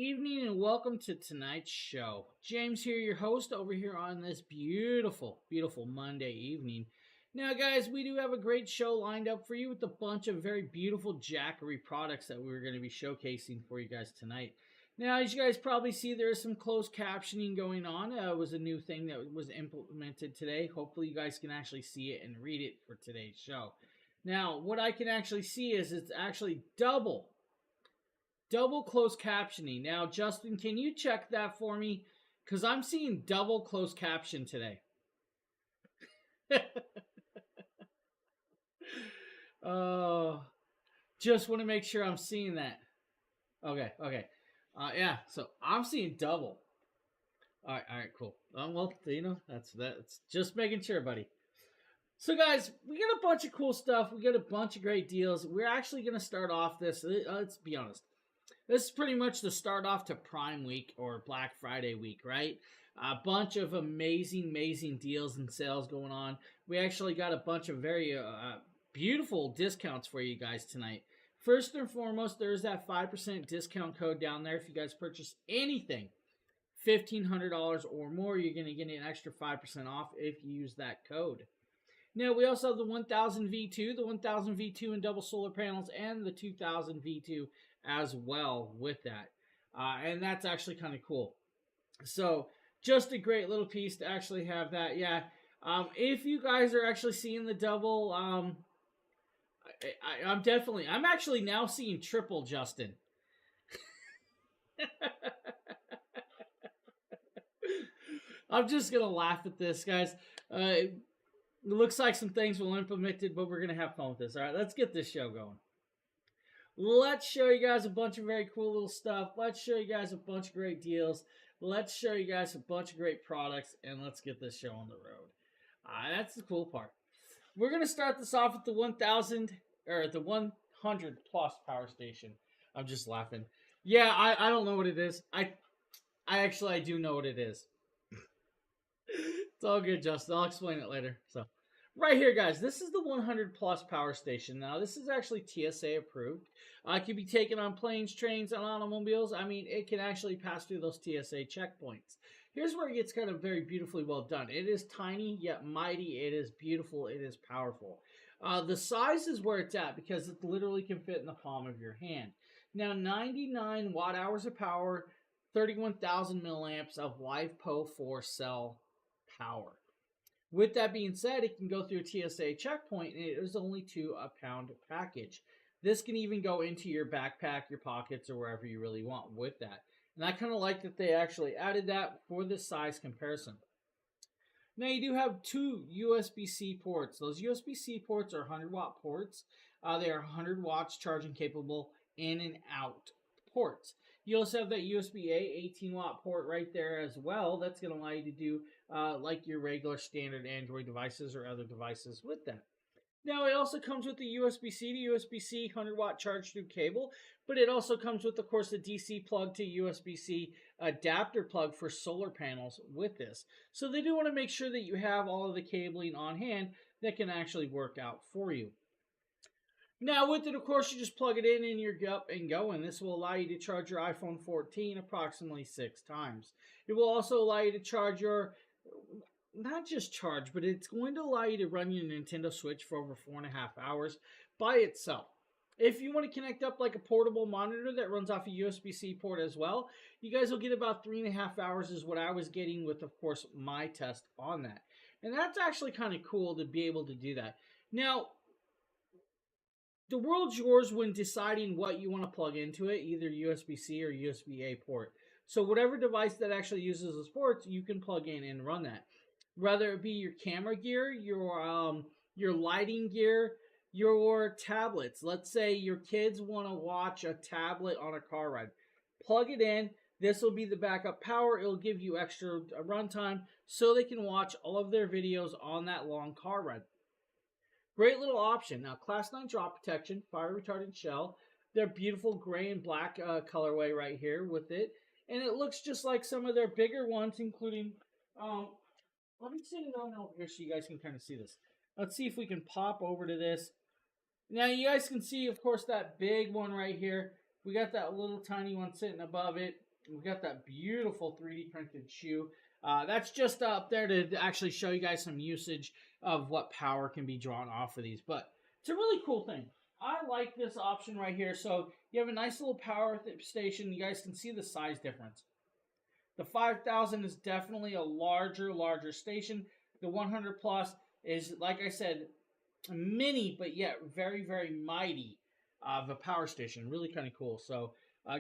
Evening and welcome to tonight's show. James here, your host over here on this beautiful, beautiful Monday evening. Now, guys, we do have a great show lined up for you with a bunch of very beautiful Jackery products that we're going to be showcasing for you guys tonight. Now, as you guys probably see, there is some closed captioning going on. It was a new thing that was implemented today. Hopefully, you guys can actually see it and read it for today's show. Now, what I can actually see is it's actually double closed captioning. Now, Justin, can you check that for me? Because I'm seeing double closed caption today. Just want to make sure I'm seeing that. Okay. Yeah, so I'm seeing double. All right, cool. Well, that's just making sure, buddy. So, guys, we got a bunch of cool stuff. We got a bunch of great deals. We're actually going to start off this. Let's be honest. This is pretty much the start off to Prime Week or Black Friday week, right? A bunch of amazing deals and sales going on. We actually got a bunch of very beautiful discounts for you guys tonight. First and foremost, there's that 5% discount code down there. If you guys purchase anything $1,500 or more, you're going to get an extra 5% off if you use that code. Now, we also have the 1000 V2, the 1000 V2 and double solar panels, and the 2000 V2 as well with that. And that's actually kind of cool. So, just a great little piece to actually have that. Yeah. If you guys are actually seeing the double, I'm actually now seeing triple, Justin. I'm just going to laugh at this, guys. It looks like some things will implement it, but we're going to have fun with this. All right, let's get this show going. Let's show you guys a bunch of very cool little stuff. Let's show you guys a bunch of great deals. Let's show you guys a bunch of great products, and let's get this show on the road. That's the cool part. We're going to start this off with the 100 plus power station. I'm just laughing. Yeah, I don't know what it is. I do know what it is. It's all good, Justin. I'll explain it later. So, right here, guys, this is the 100 plus power station. Now, this is actually TSA approved. It can be taken on planes, trains, and automobiles. I mean, it can actually pass through those TSA checkpoints. Here's where it gets kind of very beautifully well done. It is tiny yet mighty. It is beautiful. It is powerful. The size is where it's at because it literally can fit in the palm of your hand. Now, 99 watt hours of power, 31,000 milliamps of LiFePO4 cell power. With that being said, it can go through a TSA checkpoint, and it is only a pound package. This can even go into your backpack, your pockets, or wherever you really want with that. And I kind of like that they actually added that for the size comparison. Now, you do have two USB-C ports. Those USB-C ports are 100-watt ports. They are 100 watts charging capable in and out ports. You also have that USB-A 18-watt port right there as well. That's going to allow you to do like your regular standard Android devices or other devices with that. Now, it also comes with the USB-C to USB-C 100-watt charge through cable, but it also comes with, of course, the DC plug to USB-C adapter plug for solar panels with this. So they do want to make sure that you have all of the cabling on hand that can actually work out for you. Now, with it, of course, you just plug it in and you're up and going. This will allow you to charge your iPhone 14 approximately 6 times. It will also allow you to charge your, not just charge, but it's going to allow you to run your Nintendo Switch for over 4.5 hours by itself. If you want to connect up like a portable monitor that runs off a USB-C port as well, you guys will get about 3.5 hours is what I was getting with, of course, my test on that. And that's actually kind of cool to be able to do that. Now, the world's yours when deciding what you want to plug into it, either USB-C or USB-A port. So whatever device that actually uses those ports, you can plug in and run that. Whether it be your camera gear, your lighting gear, your tablets. Let's say your kids want to watch a tablet on a car ride. Plug it in. This will be the backup power. It'll give you extra runtime so they can watch all of their videos on that long car ride. Great little option. Now, Class 9 drop protection, fire retardant shell. They're beautiful gray and black colorway right here with it. And it looks just like some of their bigger ones, including, let me sit it on over here so you guys can kind of see this. Let's see if we can pop over to this. Now, you guys can see, of course, that big one right here. We got that little tiny one sitting above it. We got that beautiful 3D printed shoe. That's just up there to actually show you guys some usage of what power can be drawn off of these. But it's a really cool thing. I like this option right here. So you have a nice little power station. You guys can see the size difference. The 5000 is definitely a larger station. The 100 plus is, like I said, mini, but yet very mighty of a power station. Really kind of cool. So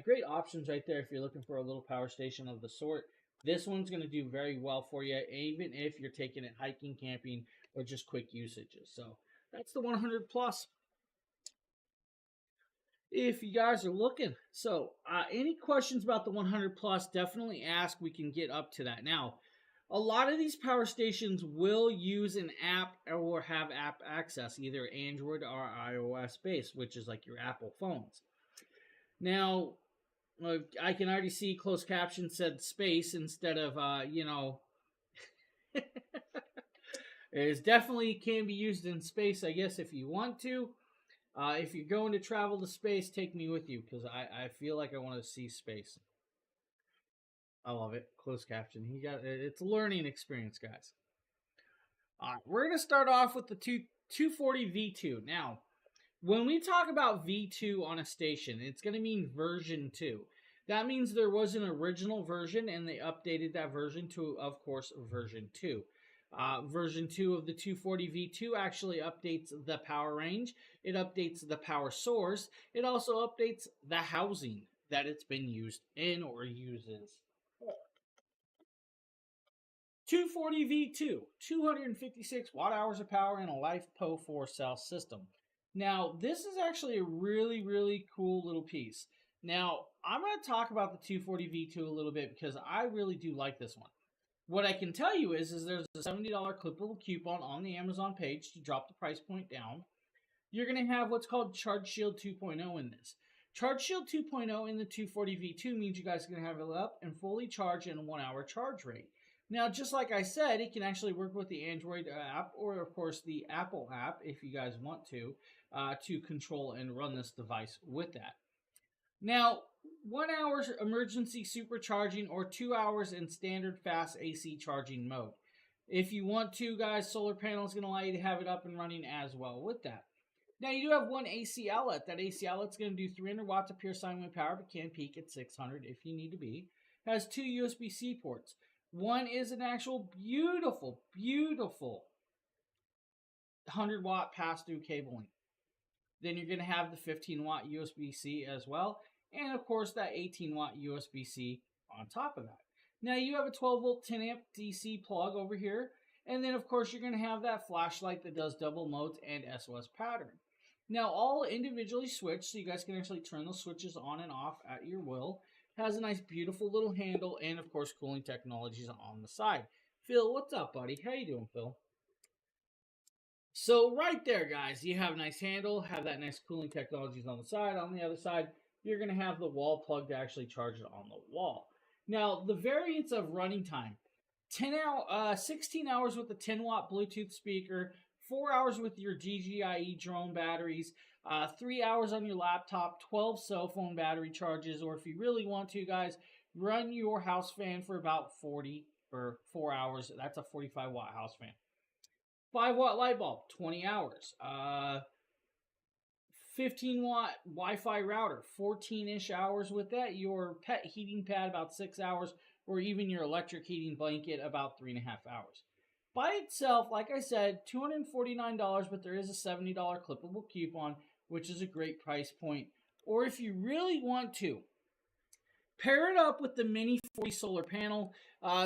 great options right there if you're looking for a little power station of the sort. This one's going to do very well for you, even if you're taking it hiking, camping, or just quick usages. So that's the 100 plus. If you guys are looking. So any questions about the 100 plus, definitely ask. We can get up to that. Now, a lot of these power stations will use an app or have app access, either Android or iOS based, which is like your Apple phones. Now, I can already see closed caption said space instead of, it definitely can be used in space, I guess, if you want to. If you're going to travel to space, take me with you, because I feel like I want to see space. I love it. Closed caption. It's a learning experience, guys. All right, we're going to start off with the 240 V2. Now, when we talk about V2 on a station, it's going to mean version 2. That means there was an original version, and they updated that version to, of course, version 2. Version 2 of the 240 V2 actually updates the power range. It updates the power source. It also updates the housing that it's been used in or uses. 240 V2, 256 watt hours of power in a LiFePO 4 cell system. Now, this is actually a really cool little piece. Now, I'm going to talk about the 240 V2 a little bit because I really do like this one. What I can tell you is there's a $70 clippable coupon on the Amazon page to drop the price point down. You're going to have what's called Charge Shield 2.0 in this. Charge Shield 2.0 in the 240 V2 means you guys are going to have it up and fully charged in a 1 hour charge rate. Now, just like I said, it can actually work with the Android app or, of course, the Apple app if you guys want to control and run this device with that. Now, 1 hour emergency supercharging or 2 hours in standard fast AC charging mode. If you want to, guys, solar panel is going to allow you to have it up and running as well with that. Now, you do have one AC outlet. That AC outlet is going to do 300 watts of pure sine wave power, but can peak at 600 if you need to be. It has 2 USB-C ports. One is an actual beautiful 100-watt pass-through cabling. Then you're going to have the 15-watt USB-C as well. And, of course, that 18-watt USB-C on top of that. Now, you have a 12-volt 10-amp DC plug over here. And then, of course, you're going to have that flashlight that does double modes and SOS pattern. Now, all individually switched, so you guys can actually turn the switches on and off at your will. Has a nice, beautiful little handle, and, of course, cooling technologies on the side. Phil, what's up, buddy? How you doing, Phil? So, right there, guys, you have a nice handle, have that nice cooling technologies on the side. On the other side, you're going to have the wall plug to actually charge it on the wall. Now, the variance of running time. 16 hours with the 10-watt Bluetooth speaker, 4 hours with your GGIE drone batteries, 3 hours on your laptop, 12 cell phone battery charges, or if you really want to, guys, run your house fan for about 40 or 4 hours. That's a 45-watt house fan. 5-watt light bulb, 20 hours. 15-watt Wi-Fi router, 14-ish hours with that. Your pet heating pad, about 6 hours, or even your electric heating blanket, about 3.5 hours. By itself, like I said, $249, but there is a $70 clippable coupon, which is a great price point. Or if you really want to, pair it up with the Mini 40 solar panel.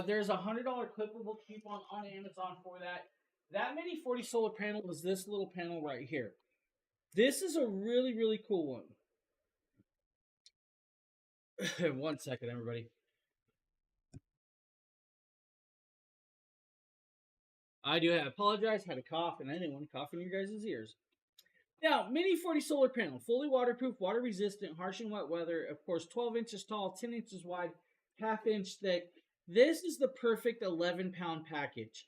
There's a $100 clippable coupon on Amazon for that. That Mini 40 solar panel is this little panel right here. This is a really cool one. 1 second, everybody. I apologize, had a cough, and I didn't want to cough in your guys' ears. Now, Mini 40 solar panel, fully waterproof, water resistant, harsh and wet weather, of course, 12 inches tall, 10 inches wide, half-inch thick. This is the perfect 11-pound package.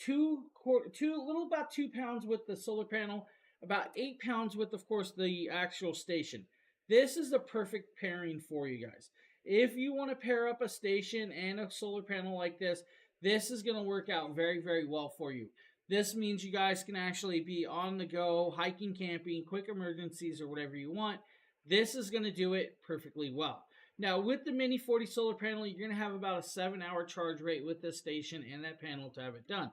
About 2 pounds with the solar panel, about 8 pounds with, of course, the actual station. This is the perfect pairing for you guys. If you want to pair up a station and a solar panel like this is going to work out very, very well for you. This means you guys can actually be on the go, hiking, camping, quick emergencies, or whatever you want. This is going to do it perfectly well. Now, with the Mini 40 solar panel, you're going to have about a 7-hour charge rate with this station and that panel to have it done.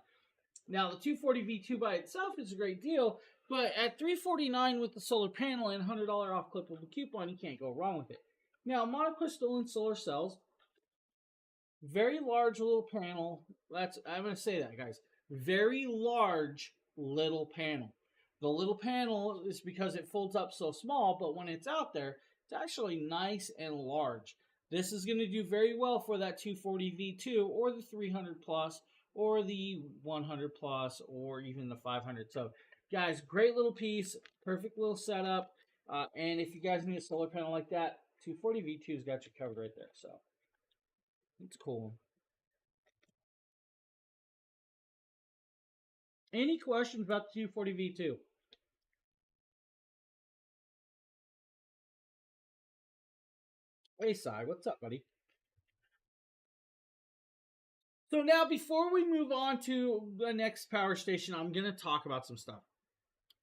Now, the 240 V2 by itself is a great deal, but at $349 with the solar panel and $100 off clippable coupon, you can't go wrong with it. Now, monocrystalline solar cells, very large little panel. I'm going to say that, guys. Very large little panel. The little panel is because it folds up so small, but when it's out there, it's actually nice and large. This is going to do very well for that 240 V2 or the 300 plus or the 100 plus or even the 500. So, guys, great little piece, perfect little setup. And if you guys need a solar panel like that, 240 V2's got you covered right there. So, it's cool. Any questions about the 240 V2? Hey, Sai, what's up, buddy? So now, before we move on to the next power station, I'm going to talk about some stuff.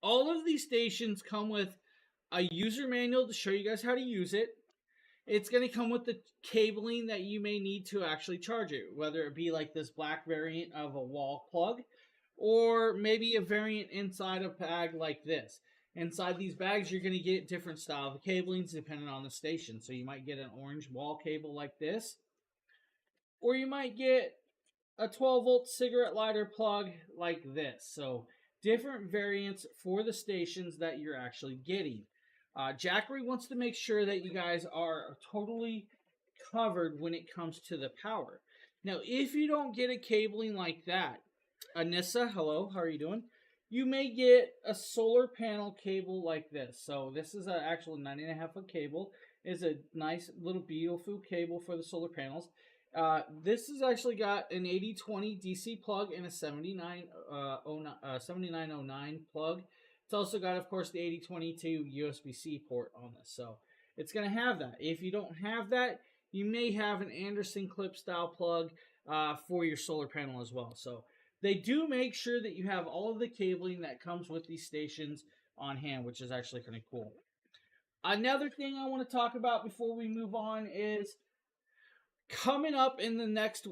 All of these stations come with a user manual to show you guys how to use it. It's going to come with the cabling that you may need to actually charge it, whether it be like this black variant of a wall plug, or maybe a variant inside a bag like this. Inside these bags, you're going to get different style of cablings depending on the station. So you might get an orange wall cable like this, or you might get a 12-volt cigarette lighter plug like this. So different variants for the stations that you're actually getting. Jackery wants to make sure that you guys are totally covered when it comes to the power. Now, if you don't get a cabling like that, Anissa, hello, how are you doing? You may get a solar panel cable like this. So this is an actual 9.5 foot cable. It's a nice little beautiful cable for the solar panels. This has actually got an 8020 DC plug and a 7909 plug. It's also got, of course, the 8022 USB-C port on this. So it's going to have that. If you don't have that, you may have an Anderson clip style plug for your solar panel as well. So they do make sure that you have all of the cabling that comes with these stations on hand, which is actually kind of cool. Another thing I want to talk about before we move on is coming up in the next,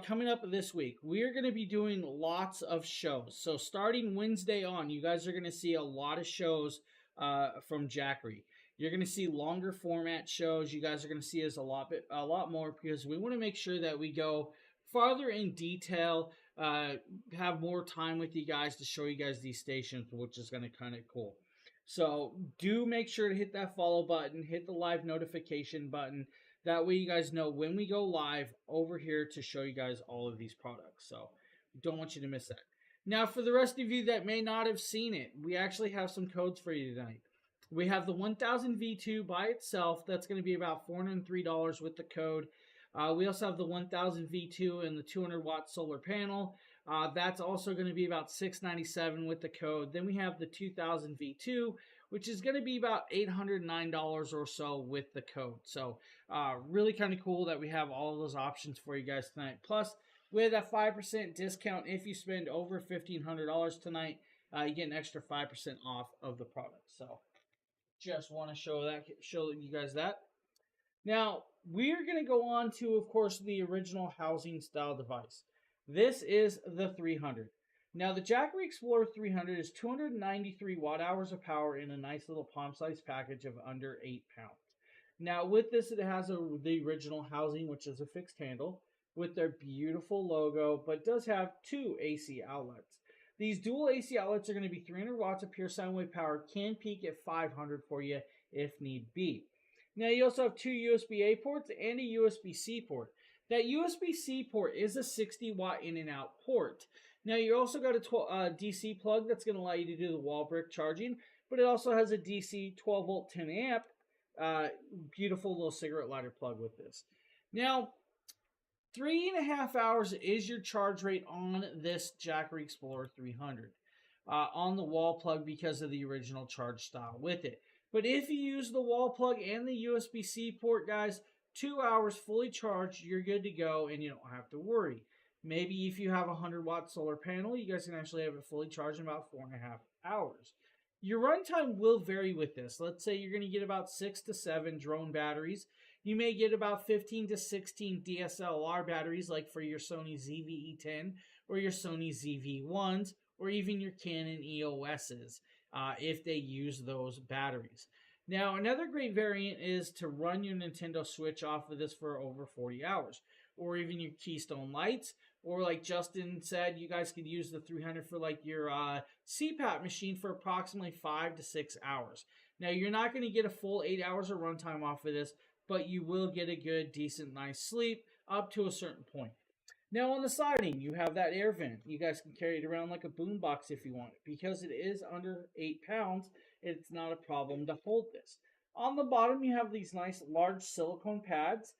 coming up this week, we are going to be doing lots of shows. So starting Wednesday on, you guys are going to see a lot of shows from Jackery. You're going to see longer format shows. You guys are going to see us a lot more because we want to make sure that we go farther in detail, have more time with you guys to show you guys these stations, which is going to kind of cool. So do make sure to hit that follow button, hit the live notification button. That way you guys know when we go live over here to show you guys all of these products. So don't want you to miss that. Now, for the rest of you that may not have seen it, we actually have some codes for you tonight. We have the 1000 V2 by itself. That's going to be about $403 with the code. We also have the 1000 V2 and the 200 watt solar panel. That's also going to be about $697 with the code. Then we have the 2000 V2, which is going to be about $809 or so with the code. So really kind of cool that we have all of those options for you guys tonight. Plus, with a 5% discount, if you spend over $1,500 tonight, you get an extra 5% off of the product. So just want to show you guys that. Now, we're going to go on to, of course, the original housing style device. This is the 300. Now, the Jackery Explorer 300 is 293 watt hours of power in a nice little palm-sized package of under 8 pounds. Now, with this, it has the original housing, which is a fixed handle, with their beautiful logo, but does have 2 AC outlets. These dual AC outlets are going to be 300 watts of pure sine wave power, can peak at 500 for you if need be. Now, you also have 2 USB-A ports and a USB-C port. That USB-C port is a 60 watt in and out port. Now, you also got a DC plug that's going to allow you to do the wall brick charging, but it also has a DC 12 volt 10 amp, beautiful little cigarette lighter plug with this. Now, 3.5 hours is your charge rate on this Jackery Explorer 300 on the wall plug because of the original charge style with it. But if you use the wall plug and the USB-C port, guys, 2 hours fully charged, you're good to go and you don't have to worry. Maybe if you have a 100-watt solar panel, you guys can actually have it fully charged in about 4.5 hours. Your runtime will vary with this. Let's say you're going to get about 6 to 7 drone batteries. You may get about 15 to 16 DSLR batteries, like for your Sony ZV-E10 or your Sony ZV-1s, or even your Canon EOSs, if they use those batteries. Now, another great variant is to run your Nintendo Switch off of this for over 40 hours, or even your Keystone Lights, or like Justin said, you guys could use the 300 for like your CPAP machine for approximately 5 to 6 hours. Now, you're not going to get a full 8 hours of runtime off of this, but you will get a good, decent, nice sleep up to a certain point. Now, on the siding, you have that air vent. You guys can carry it around like a boombox if you want. Because it is under 8 pounds, it's not a problem to hold this. On the bottom, you have these nice large silicone pads.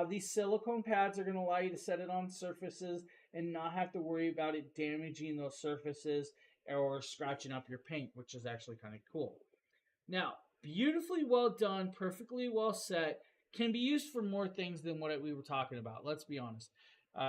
These silicone pads are going to allow you to set it on surfaces and not have to worry about it damaging those surfaces or scratching up your paint, which is actually kind of cool. Now, beautifully well done, perfectly well set, can be used for more things than what we were talking about. Let's be honest.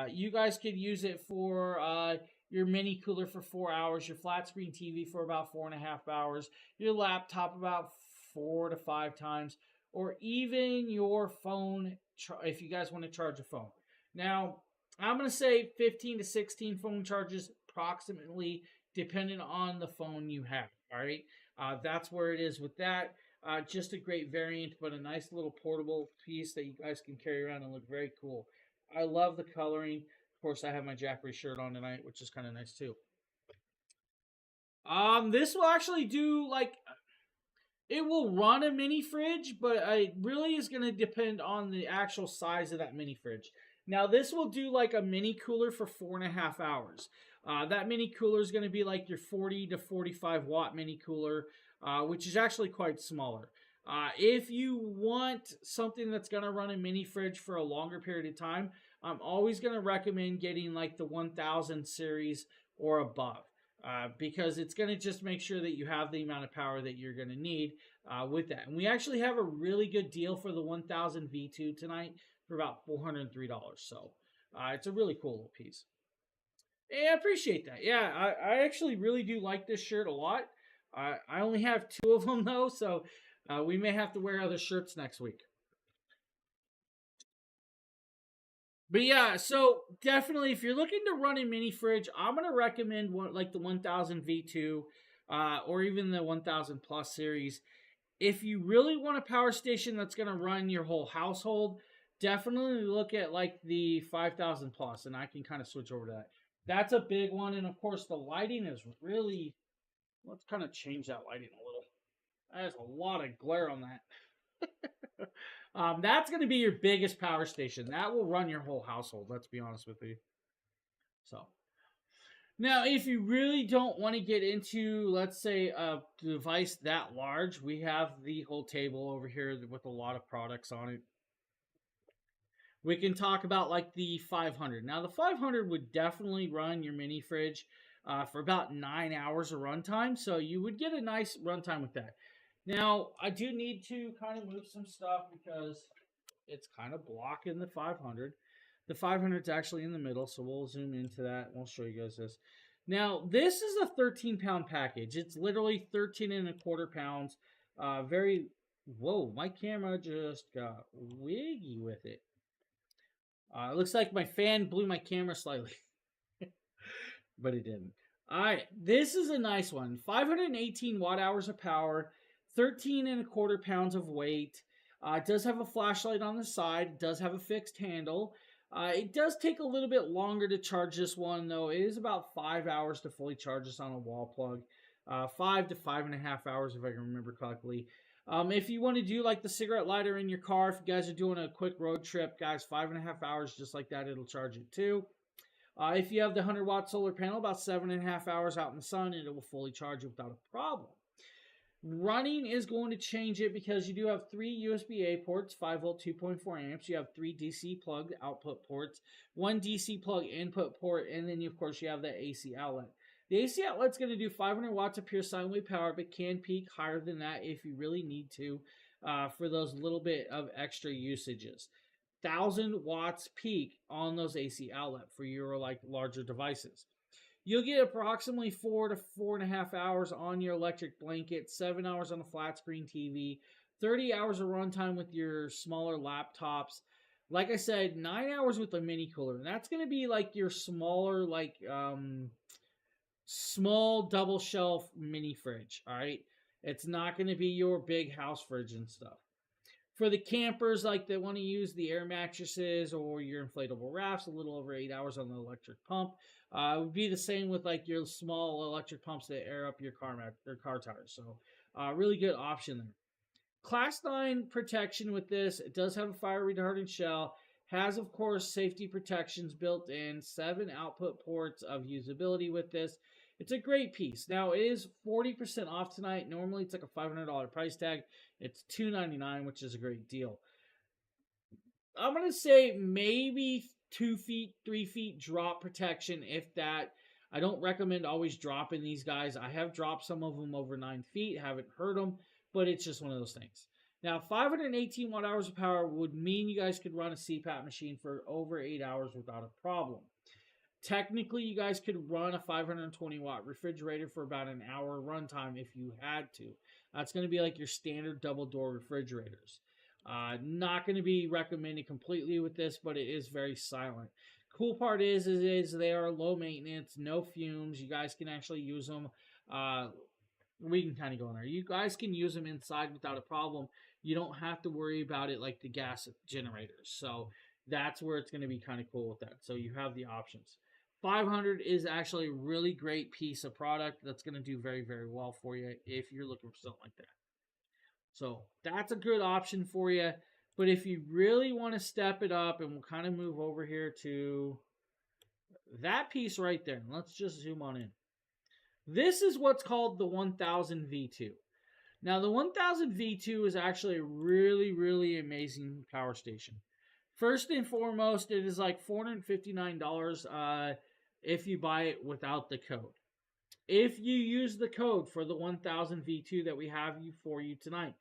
You guys could use it for your mini cooler for 4 hours, your flat screen TV for about 4.5 hours, your laptop about 4 to 5 times, or even your phone if you guys want to charge a phone. Now, I'm going to say 15 to 16 phone charges approximately, depending on the phone you have. All right, that's where it is with that. Just a great variant, but a nice little portable piece that you guys can carry around and look very cool. I love the coloring. Of course, I have my Jackery shirt on tonight, which is kind of nice too. This will actually do like it will run a mini fridge, but it really is going to depend on the actual size of that mini fridge. Now, this will do like a mini cooler for 4.5 hours. That mini cooler is going to be like your 40 to 45 watt mini cooler, which is actually quite smaller. If you want something that's going to run a mini fridge for a longer period of time, I'm always going to recommend getting like the 1000 series or above. Because it's going to just make sure that you have the amount of power that you're going to need with that. And we actually have a really good deal for the 1000 V2 tonight for about $403. So it's a really cool little piece. Yeah, I appreciate that. Yeah, I actually really do like this shirt a lot. I only have 2 of them though, so we may have to wear other shirts next week. But yeah, so definitely if you're looking to run a mini fridge, I'm going to recommend one like the 1000 V2 or even the 1000 Plus series. If you really want a power station that's going to run your whole household, definitely look at like the 5000 Plus, and I can kind of switch over to that. That's a big one, and of course the lighting is really, let's kind of change that lighting a little. There's a lot of glare on that. That's going to be your biggest power station. That will run your whole household, let's be honest with you. So, now if you really don't want to get into, let's say, a device that large, we have the whole table over here with a lot of products on it. We can talk about like the 500. Now, the 500 would definitely run your mini fridge for about 9 hours of runtime. So, you would get a nice runtime with that. Now, I do need to kind of move some stuff because it's kind of blocking the 500. The 500 is actually in the middle, so we'll zoom into that. We'll show you guys this. Now, this is a 13-pound package. It's literally 13.25 pounds. Whoa, my camera just got wiggy with it. It looks like my fan blew my camera slightly, but it didn't. All right, this is a nice one. 518 watt hours of power. 13.25 pounds of weight. It does have a flashlight on the side. It does have a fixed handle. It does take a little bit longer to charge this one, though. It is about 5 hours to fully charge this on a wall plug. 5 to 5.5 hours, if I can remember correctly. If you want to do like the cigarette lighter in your car, if you guys are doing a quick road trip, guys, 5.5 hours, just like that, it'll charge it too. If you have the 100-watt solar panel, about 7.5 hours out in the sun, and it will fully charge it without a problem. Running is going to change it because you do have 3 USB-A ports, 5-volt, 2.4 amps. You have 3 DC plug output ports, 1 DC plug input port, and then, of course, you have the AC outlet. The AC outlet's going to do 500 watts of pure sine wave power, but can peak higher than that if you really need to for those little bit of extra usages. 1,000 watts peak on those AC outlet for your like larger devices. You'll get approximately 4 to 4.5 hours on your electric blanket, 7 hours on a flat screen TV, 30 hours of runtime with your smaller laptops. Like I said, 9 hours with a mini cooler. And that's going to be like your smaller, like small double shelf mini fridge. All right. It's not going to be your big house fridge and stuff. For the campers, like that want to use the air mattresses or your inflatable rafts, a little over 8 hours on the electric pump. It would be the same with like your small electric pumps that air up your car tires. So, really good option there. Class 9 protection with this. It does have a fire retardant shell. Has, of course, safety protections built in. 7 output ports of usability with this. It's a great piece. Now, it is 40% off tonight. Normally, it's like a $500 price tag. It's $299, which is a great deal. I'm going to say maybe 2 feet, 3 feet drop protection, if that. I don't recommend always dropping these guys. I have dropped some of them over 9 feet. Haven't hurt them, but it's just one of those things. Now, 518 watt hours of power would mean you guys could run a CPAP machine for over 8 hours without a problem. Technically, you guys could run a 520 watt refrigerator for about an hour runtime if you had to. That's going to be like your standard double door refrigerators. Not going to be recommended completely with this, but it is very silent. Cool part is they are low maintenance, no fumes. You guys can actually use them. We can kind of go in there. You guys can use them inside without a problem. You don't have to worry about it like the gas generators. So that's where it's going to be kind of cool with that. So you have the options. 500 is actually a really great piece of product that's going to do very, very well for you if you're looking for something like that. So that's a good option for you. But if you really want to step it up, and we'll kind of move over here to that piece right there. Let's just zoom on in. This is what's called the 1000 V2. Now, the 1000 V2 is actually a really, really amazing power station. First and foremost, it is like $459 if you buy it without the code. If you use the code for the 1000 V2 that we have for you tonight,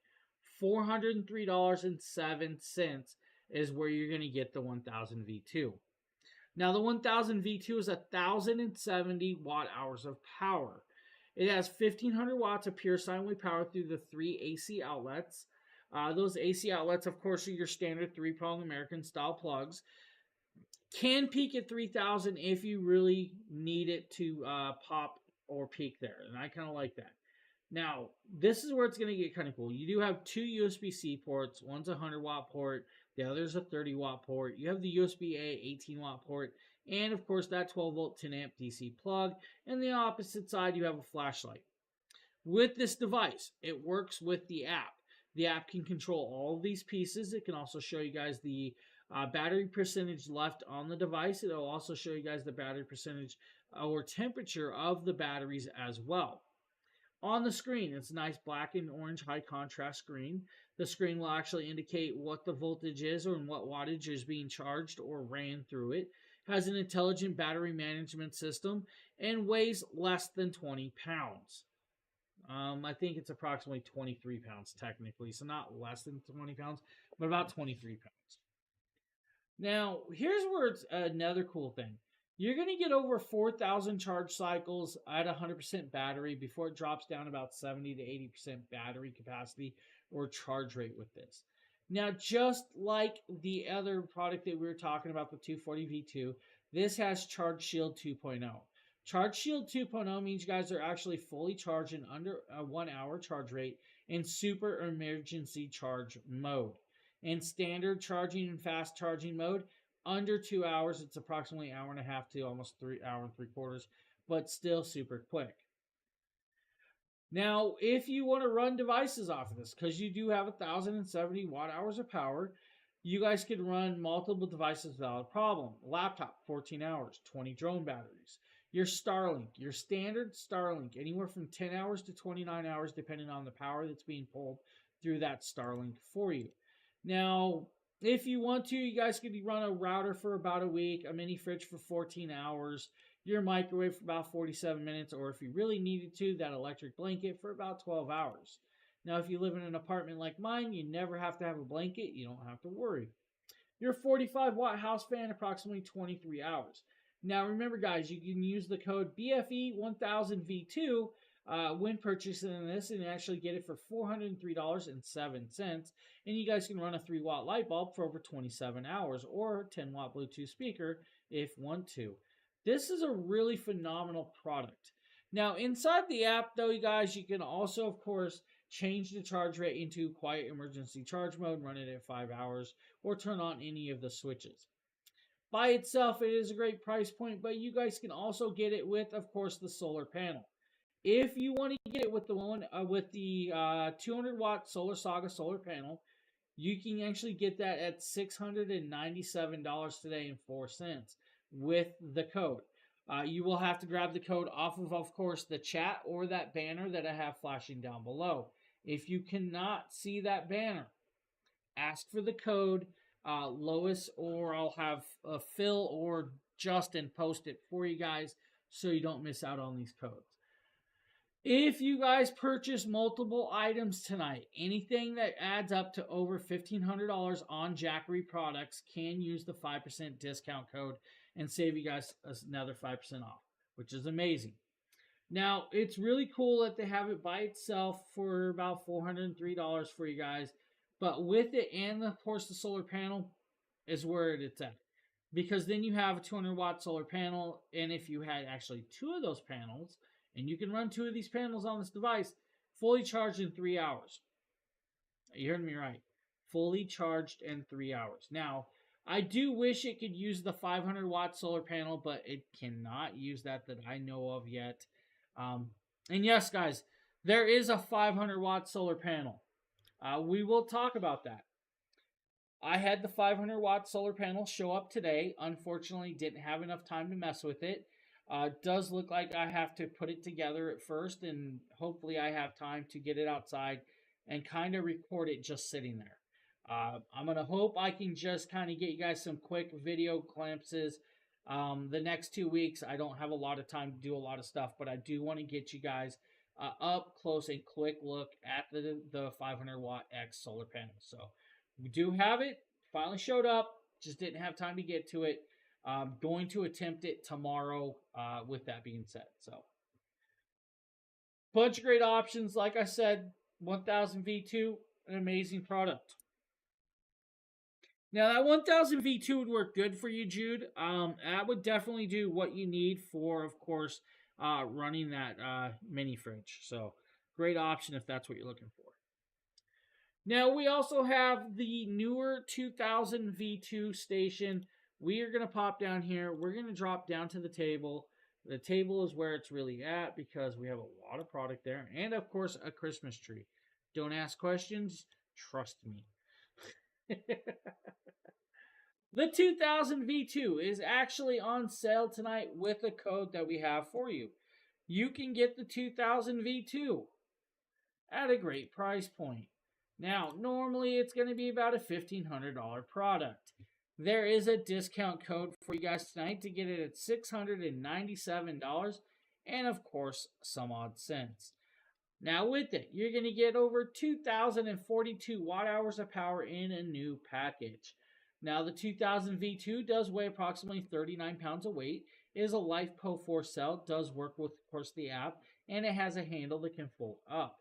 $403.07 is where you're going to get the 1000 V2. Now, the 1000 V2 is 1,070 watt hours of power. It has 1,500 watts of pure sine wave power through the 3 AC outlets. Those AC outlets, of course, are your standard 3-prong American style plugs. Can peak at 3,000 if you really need it to pop or peak there. And I kind of like that. Now, this is where it's going to get kind of cool. You do have 2 USB-C ports. One's a 100-watt port. The other's a 30-watt port. You have the USB-A 18-watt port. And, of course, that 12-volt 10-amp DC plug. And the opposite side, you have a flashlight. With this device, it works with the app. The app can control all of these pieces. It can also show you guys the battery percentage left on the device. It'll also show you guys the battery percentage or temperature of the batteries as well. On the screen, it's a nice black and orange high contrast screen. The screen will actually indicate what the voltage is or what wattage is being charged or ran through it. Has an intelligent battery management system and weighs less than 20 pounds. I think it's approximately 23 pounds technically, so not less than 20 pounds, but about 23 pounds. Now, here's where it's another cool thing. You're going to get over 4,000 charge cycles at 100% battery before it drops down about 70 to 80% battery capacity or charge rate with this. Now, just like the other product that we were talking about, the 240 V2, this has Charge Shield 2.0. Charge Shield 2.0 means you guys are actually fully charged in under a 1 hour charge rate in super emergency charge mode. In standard charging and fast charging mode, under 2 hours, it's approximately an hour and a half to almost 3 hours and 3/4, but still super quick. Now, if you want to run devices off of this, because you do have 1,070 watt hours of power, you guys could run multiple devices without a problem. Laptop, 14 hours, 20 drone batteries. Your Starlink, your standard Starlink, anywhere from 10 hours to 29 hours, depending on the power that's being pulled through that Starlink for you. Now, if you want to, you guys could run a router for about a week, a mini fridge for 14 hours, your microwave for about 47 minutes, or if you really needed to, that electric blanket for about 12 hours. Now, if you live in an apartment like mine, you never have to have a blanket. You don't have to worry. Your 45 watt house fan, approximately 23 hours. Now remember, guys, you can use the code BFE1000V2 when purchasing this and actually get it for $403.07. And you guys can run a 3 watt light bulb for over 27 hours or 10 watt Bluetooth speaker if want to. This is a really phenomenal product. Now, inside the app, though, you guys, you can also, of course, change the charge rate into quiet emergency charge mode, run it at 5 hours, or turn on any of the switches. By itself, it is a great price point, but you guys can also get it with, of course, the solar panel. If you want to get it with the one with the 200 watt Solar Saga solar panel, you can actually get that at $697 today and 4 cents with the code. You will have to grab the code off of course, the chat or that banner that I have flashing down below. If you cannot see that banner, ask for the code. Lois or I'll have Phil or Justin post it for you guys so you don't miss out on these codes. If you guys purchase multiple items tonight, anything that adds up to over $1,500 on Jackery products can use the 5% discount code and save you guys another 5% off, which is amazing. Now, it's really cool that they have it by itself for about $403 for you guys, but with it and, of course, the solar panel is where it's at. Because then you have a 200 watt solar panel, and if you had actually 2 of those panels, and you can run 2 of these panels on this device, fully charged in 3 hours. You heard me right. Fully charged in 3 hours. Now, I do wish it could use the 500 watt solar panel, but it cannot use that I know of yet. And yes, guys, there is a 500 watt solar panel. We will talk about that. I had the 500 watt solar panel show up today. Unfortunately, didn't have enough time to mess with it. Does look like I have to put it together at first, and hopefully I have time to get it outside and kind of record it just sitting there. I'm going to hope I can just kind of get you guys some quick video glimpses. The next 2 weeks, I don't have a lot of time to do a lot of stuff, but I do want to get you guys up close and quick look at the 500 watt X solar panel. So we do have it. Finally showed up. Just didn't have time to get to it. I'm going to attempt it tomorrow with that being said. So, bunch of great options. Like I said, 1000 V2, an amazing product. Now, that 1000 V2 would work good for you, Jude. That would definitely do what you need for, of course, running that mini fridge. So, great option if that's what you're looking for. Now, we also have the newer 2000 V2 station. We are going to pop down here. We're going to drop down to the table. The table is where it's really at because we have a lot of product there. And, of course, a Christmas tree. Don't ask questions. Trust me. The 2000 V2 is actually on sale tonight with a code that we have for you. You can get the 2000 V2 at a great price point. Now, normally it's going to be about a $1,500 product. There is a discount code for you guys tonight to get it at $697 and, of course, some odd cents. Now, with it, you're going to get over 2,042 watt hours of power in a new package. Now, the 2000 V2 does weigh approximately 39 pounds of weight. It is a LiFePO 4 cell, does work with, of course, the app, and it has a handle that can fold up.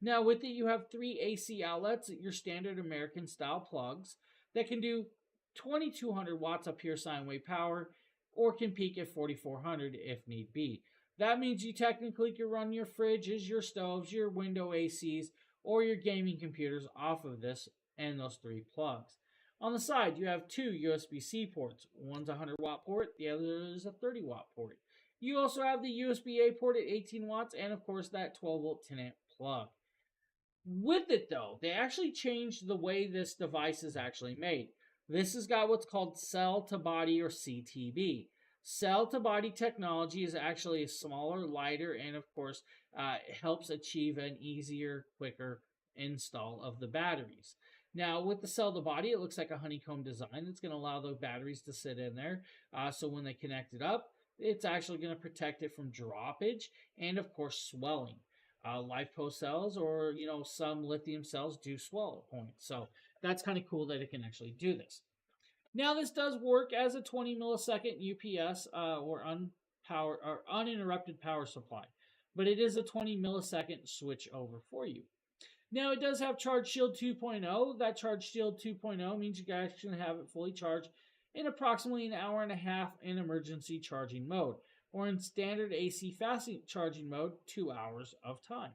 Now, with it, you have 3 AC outlets, your standard American style plugs that can do 2200 watts of pure sine wave power or can peak at 4400 if need be. That means you technically can run your fridges, your stoves, your window ACs, or your gaming computers off of this and those 3 plugs. On the side, you have 2 USB-C ports. One's a 100 watt port, the other is a 30 watt port. You also have the USB-A port at 18 watts and, of course, that 12 volt 10 amp plug. With it, though, they actually changed the way this device is actually made. This has got what's called cell-to-body or CTB. Cell-to-body technology is actually a smaller, lighter, and of course, helps achieve an easier, quicker install of the batteries. Now, with the cell-to-body, it looks like a honeycomb design. It's going to allow the batteries to sit in there. So when they connect it up, it's actually going to protect it from droppage and, of course, swelling. LiFePO cells or, some lithium cells do swell at points. So that's kind of cool that it can actually do this. Now this does work as a 20 millisecond UPS or unpowered or uninterrupted power supply, but it is a 20 millisecond switch over for you. Now it does have Charge Shield 2.0. That Charge Shield 2.0 means you guys can have it fully charged in approximately an hour and a half in emergency charging mode, or in standard AC fast charging mode, 2 hours of time.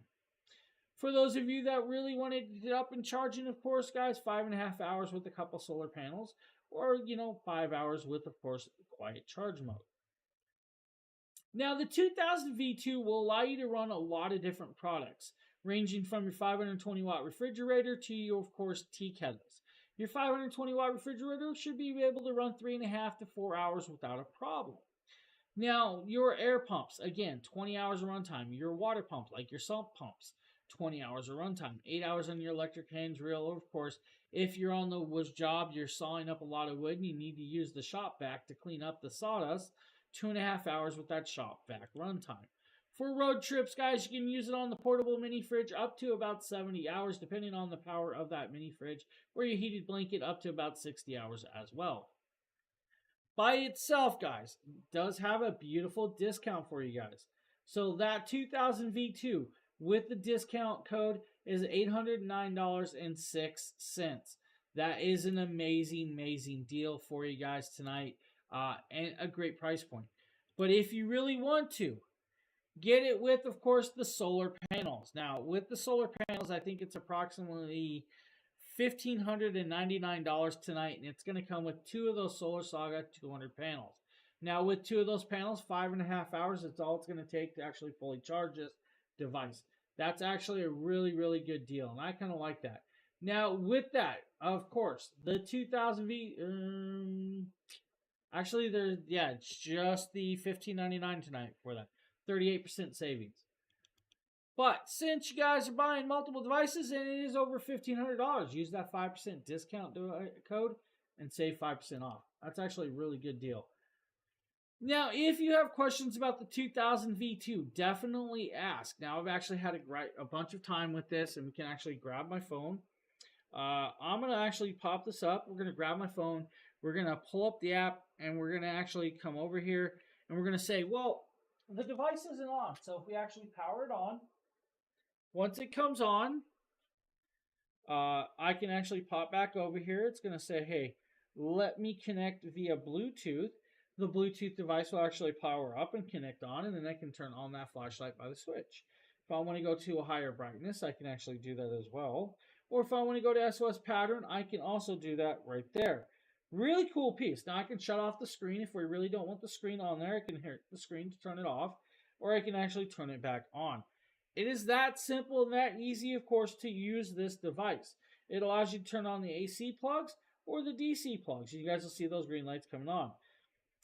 For those of you that really wanted to get up and charging, of course, guys, 5.5 hours with a couple solar panels, or 5 hours with, of course, quiet charge mode. Now, the 2000 V2 will allow you to run a lot of different products, ranging from your 520 watt refrigerator to your, of course, tea kettles. Your 520 watt refrigerator should be able to run 3.5 to 4 hours without a problem. Now, your air pumps, again, 20 hours of runtime. Your water pump, like your sump pumps, 20 hours of runtime. 8 hours on your electric hands reel, of course. If you're on the wood job, you're sawing up a lot of wood and you need to use the shop vac to clean up the sawdust, 2.5 hours with that shop vac runtime. For road trips, guys, you can use it on the portable mini fridge up to about 70 hours, depending on the power of that mini fridge, or your heated blanket up to about 60 hours as well. By itself, guys, does have a beautiful discount for you guys. So that 2000 V2 with the discount code is $809.06. That is an amazing, amazing deal for you guys tonight, and a great price point. But if you really want to, get it with, of course, the solar panels. Now, with the solar panels, I think it's approximately $1,599 tonight, and it's going to come with 2 of those Solar Saga 200 panels. Now, with 2 of those panels, 5.5 hours, that's all it's going to take to actually fully charge this device. That's actually a really, really good deal, and I kind of like that. Now, with that, of course, the 2000 V, actually, it's just the $1,599 tonight for that. 38% savings. But since you guys are buying multiple devices and it is over $1,500, use that 5% discount code and save 5% off. That's actually a really good deal. Now, if you have questions about the 2000 V2, definitely ask. Now, I've actually had a bunch of time with this, and we can actually grab my phone. I'm going to actually pop this up. We're going to grab my phone. We're going to pull up the app, and we're going to actually come over here, and we're going to say, well, the device isn't on. So if we actually power it on, once it comes on, I can actually pop back over here. It's going to say, hey, let me connect via Bluetooth. The Bluetooth device will actually power up and connect on, and then I can turn on that flashlight by the switch. If I want to go to a higher brightness, I can actually do that as well. Or if I want to go to SOS pattern, I can also do that right there. Really cool piece. Now I can shut off the screen if we really don't want the screen on there. I can hit the screen to turn it off, or I can actually turn it back on. It is that simple and that easy, of course, to use this device. It allows you to turn on the AC plugs or the DC plugs. You guys will see those green lights coming on.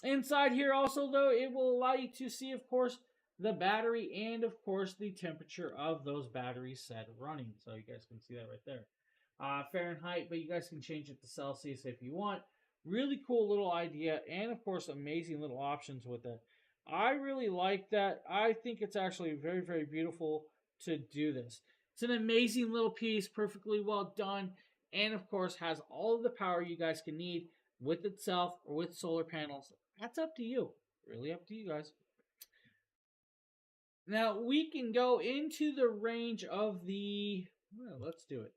Inside here also, though, it will allow you to see, of course, the battery and, of course, the temperature of those batteries set running. So you guys can see that right there. Fahrenheit, but you guys can change it to Celsius if you want. Really cool little idea, and, of course, amazing little options with it. I really like that. I think it's actually very, very beautiful to do this. It's an amazing little piece, perfectly well done, and, of course, has all of the power you guys can need with itself or with solar panels. That's up to you. Really up to you guys. Now, we can go into the range of let's do it.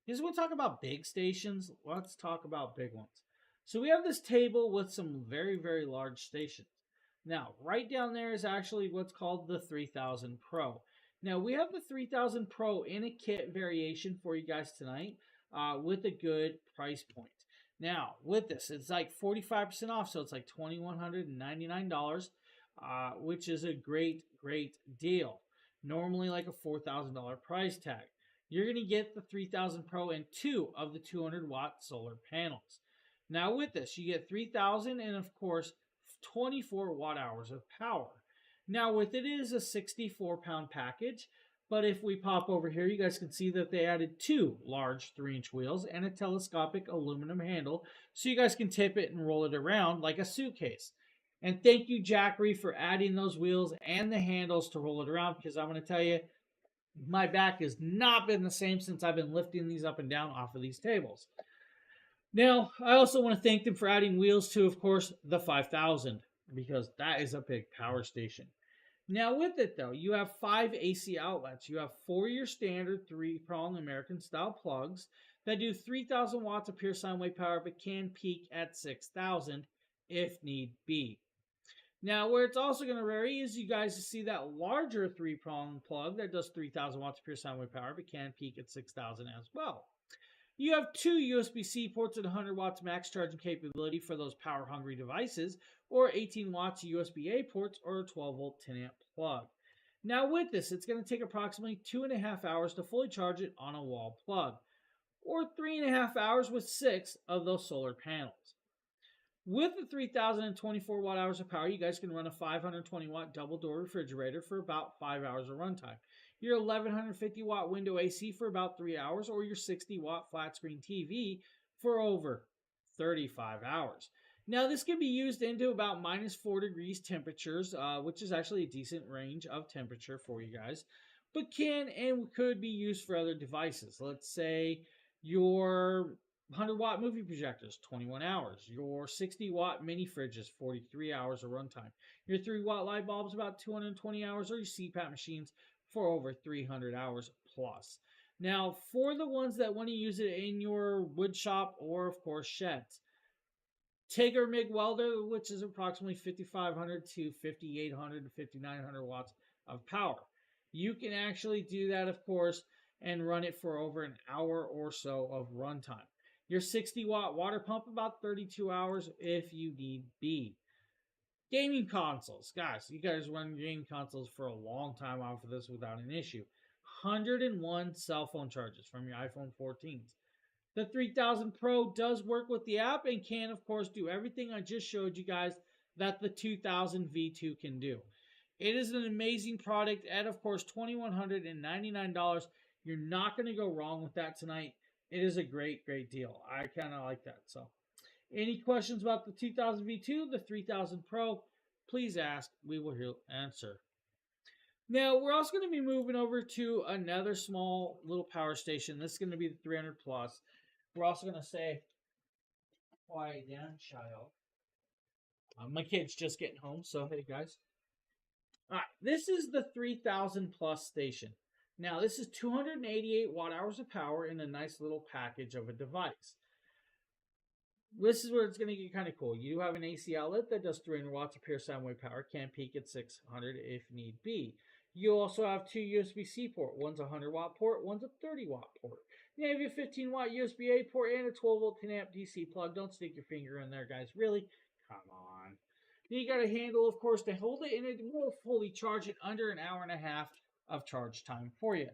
Because we'll talk about big stations. Let's talk about big ones. So we have this table with some very, very large stations. Now, right down there is actually what's called the 3000 Pro. Now, we have the 3000 Pro in a kit variation for you guys tonight with a good price point. Now, with this, it's like 45% off, so it's like $2,199, which is a great, great deal. Normally like a $4,000 price tag. You're going to get the 3000 Pro and 2 of the 200-watt solar panels. Now, with this, you get 3,000 and, of course, 24 watt-hours of power. Now, with it is a 64-pound package, but if we pop over here, you guys can see that they added 2 large 3-inch wheels and a telescopic aluminum handle, so you guys can tip it and roll it around like a suitcase. And thank you, Jackery, for adding those wheels and the handles to roll it around, because I'm going to tell you, my back has not been the same since I've been lifting these up and down off of these tables. Now, I also want to thank them for adding wheels to, of course, the 5000, because that is a big power station. Now, with it though, you have 5 AC outlets. You have 4 your standard 3-prong American style plugs that do 3000 watts of pure sine wave power, but can peak at 6000 if need be. Now, where it's also going to vary is you guys see that larger 3-prong plug that does 3000 watts of pure sine wave power, but can peak at 6000 as well. You have 2 USB-C ports at 100 watts max charging capability for those power hungry devices, or 18 watts USB-A ports, or a 12 volt 10 amp plug. Now, with this, it's going to take approximately 2.5 hours to fully charge it on a wall plug, or 3.5 hours with 6 of those solar panels. With the 3024 watt hours of power, you guys can run a 520 watt double door refrigerator for about 5 hours of runtime. Your 1150 watt window AC for about 3 hours, or your 60 watt flat screen TV for over 35 hours. Now, this can be used into about -4 degrees temperatures, which is actually a decent range of temperature for you guys, but can and could be used for other devices. Let's say your 100 watt movie projectors, 21 hours. Your 60 watt mini fridges, 43 hours of runtime. Your 3 watt light bulbs, about 220 hours, or your CPAP machines for over 300 hours plus. Now, for the ones that want to use it in your wood shop or, of course, sheds, Tigger MIG welder, which is approximately 5,500 to 5,800 to 5,900 watts of power. You can actually do that, of course, and run it for over an hour or so of runtime. Your 60 watt water pump, about 32 hours if you need be. Gaming consoles. Guys, you guys run gaming consoles for a long time off of this without an issue. 101 cell phone charges from your iPhone 14s. The 3000 Pro does work with the app and can, of course, do everything I just showed you guys that the 2000 V2 can do. It is an amazing product at, of course, $2,199. You're not going to go wrong with that tonight. It is a great, great deal. I kind of like that. So, any questions about the 2000 V2, the 3000 Pro, please ask. We will answer. Now, we're also going to be moving over to another small little power station. This is going to be the 300 plus. We're also going to say, quiet down, child. My kid's just getting home, so hey, guys. All right, this is the 3000 plus station. Now, this is 288 watt hours of power in a nice little package of a device. This is where it's going to get kind of cool. You have an AC outlet that does 300 watts of pure sine wave power, can peak at 600 if need be. You also have 2 USB-C port. One's a 100 watt port, one's a 30 watt port. You have your 15 watt USB-A port and a 12 volt 10 amp DC plug. Don't stick your finger in there, guys. Really? Come on. Then you got a handle, of course, to hold it, and it will fully charge it under an hour and a half of charge time for you.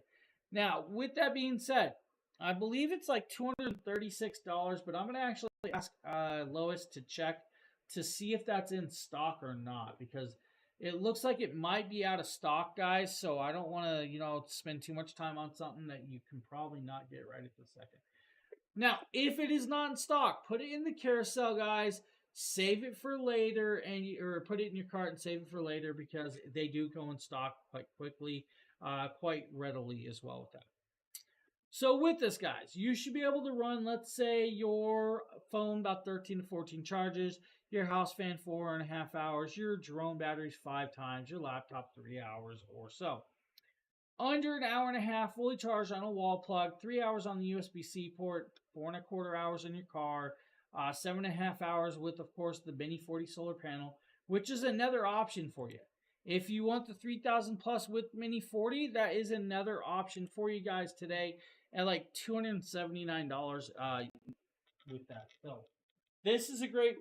Now, with that being said, I believe it's like $236, but I'm going to actually ask Lois to check to see if that's in stock or not, because it looks like it might be out of stock, guys. So I don't want to, spend too much time on something that you can probably not get right at the second. Now, if it is not in stock, put it in the carousel, guys. Save it for later, or put it in your cart and save it for later, because they do go in stock quite quickly, quite readily as well with that. So with this, guys, you should be able to run, let's say, your phone about 13 to 14 charges, your house fan 4.5 hours, your drone batteries 5 times, your laptop 3 hours or so. Under an hour and a half, fully charged on a wall plug, 3 hours on the USB-C port, 4.25 hours in your car, 7.5 hours with, of course, the Mini 40 solar panel, which is another option for you. If you want the 3000 plus with Mini 40, that is another option for you guys today at like $279 with that. So this is a great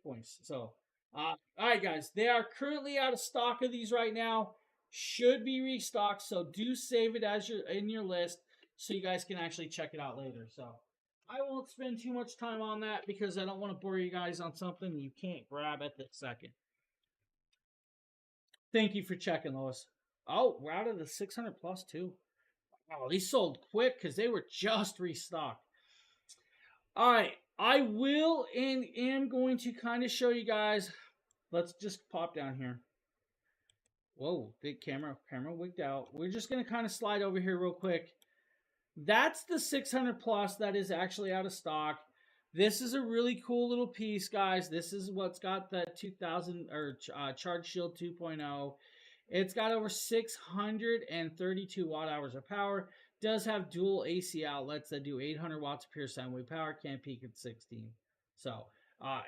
point. So, all right, guys, they are currently out of stock of these right now. Should be restocked, so do save it as in your list so you guys can actually check it out later. So I won't spend too much time on that because I don't want to bore you guys on something you can't grab at the second. Thank you for checking, Lois. Oh, we're out of the 600 plus too. Oh, these sold quick because they were just restocked. All right, I will and am going to kind of show you guys. Let's just pop down here. Whoa, big camera wigged out. We're just going to kind of slide over here real quick. That's the 600 plus that is actually out of stock. This is a really cool little piece, guys. This is what's got the 2000 or Charge Shield 2.0. It's got over 632 watt hours of power. Does have dual AC outlets that do 800 watts of pure sine wave power. Can peak at 16. So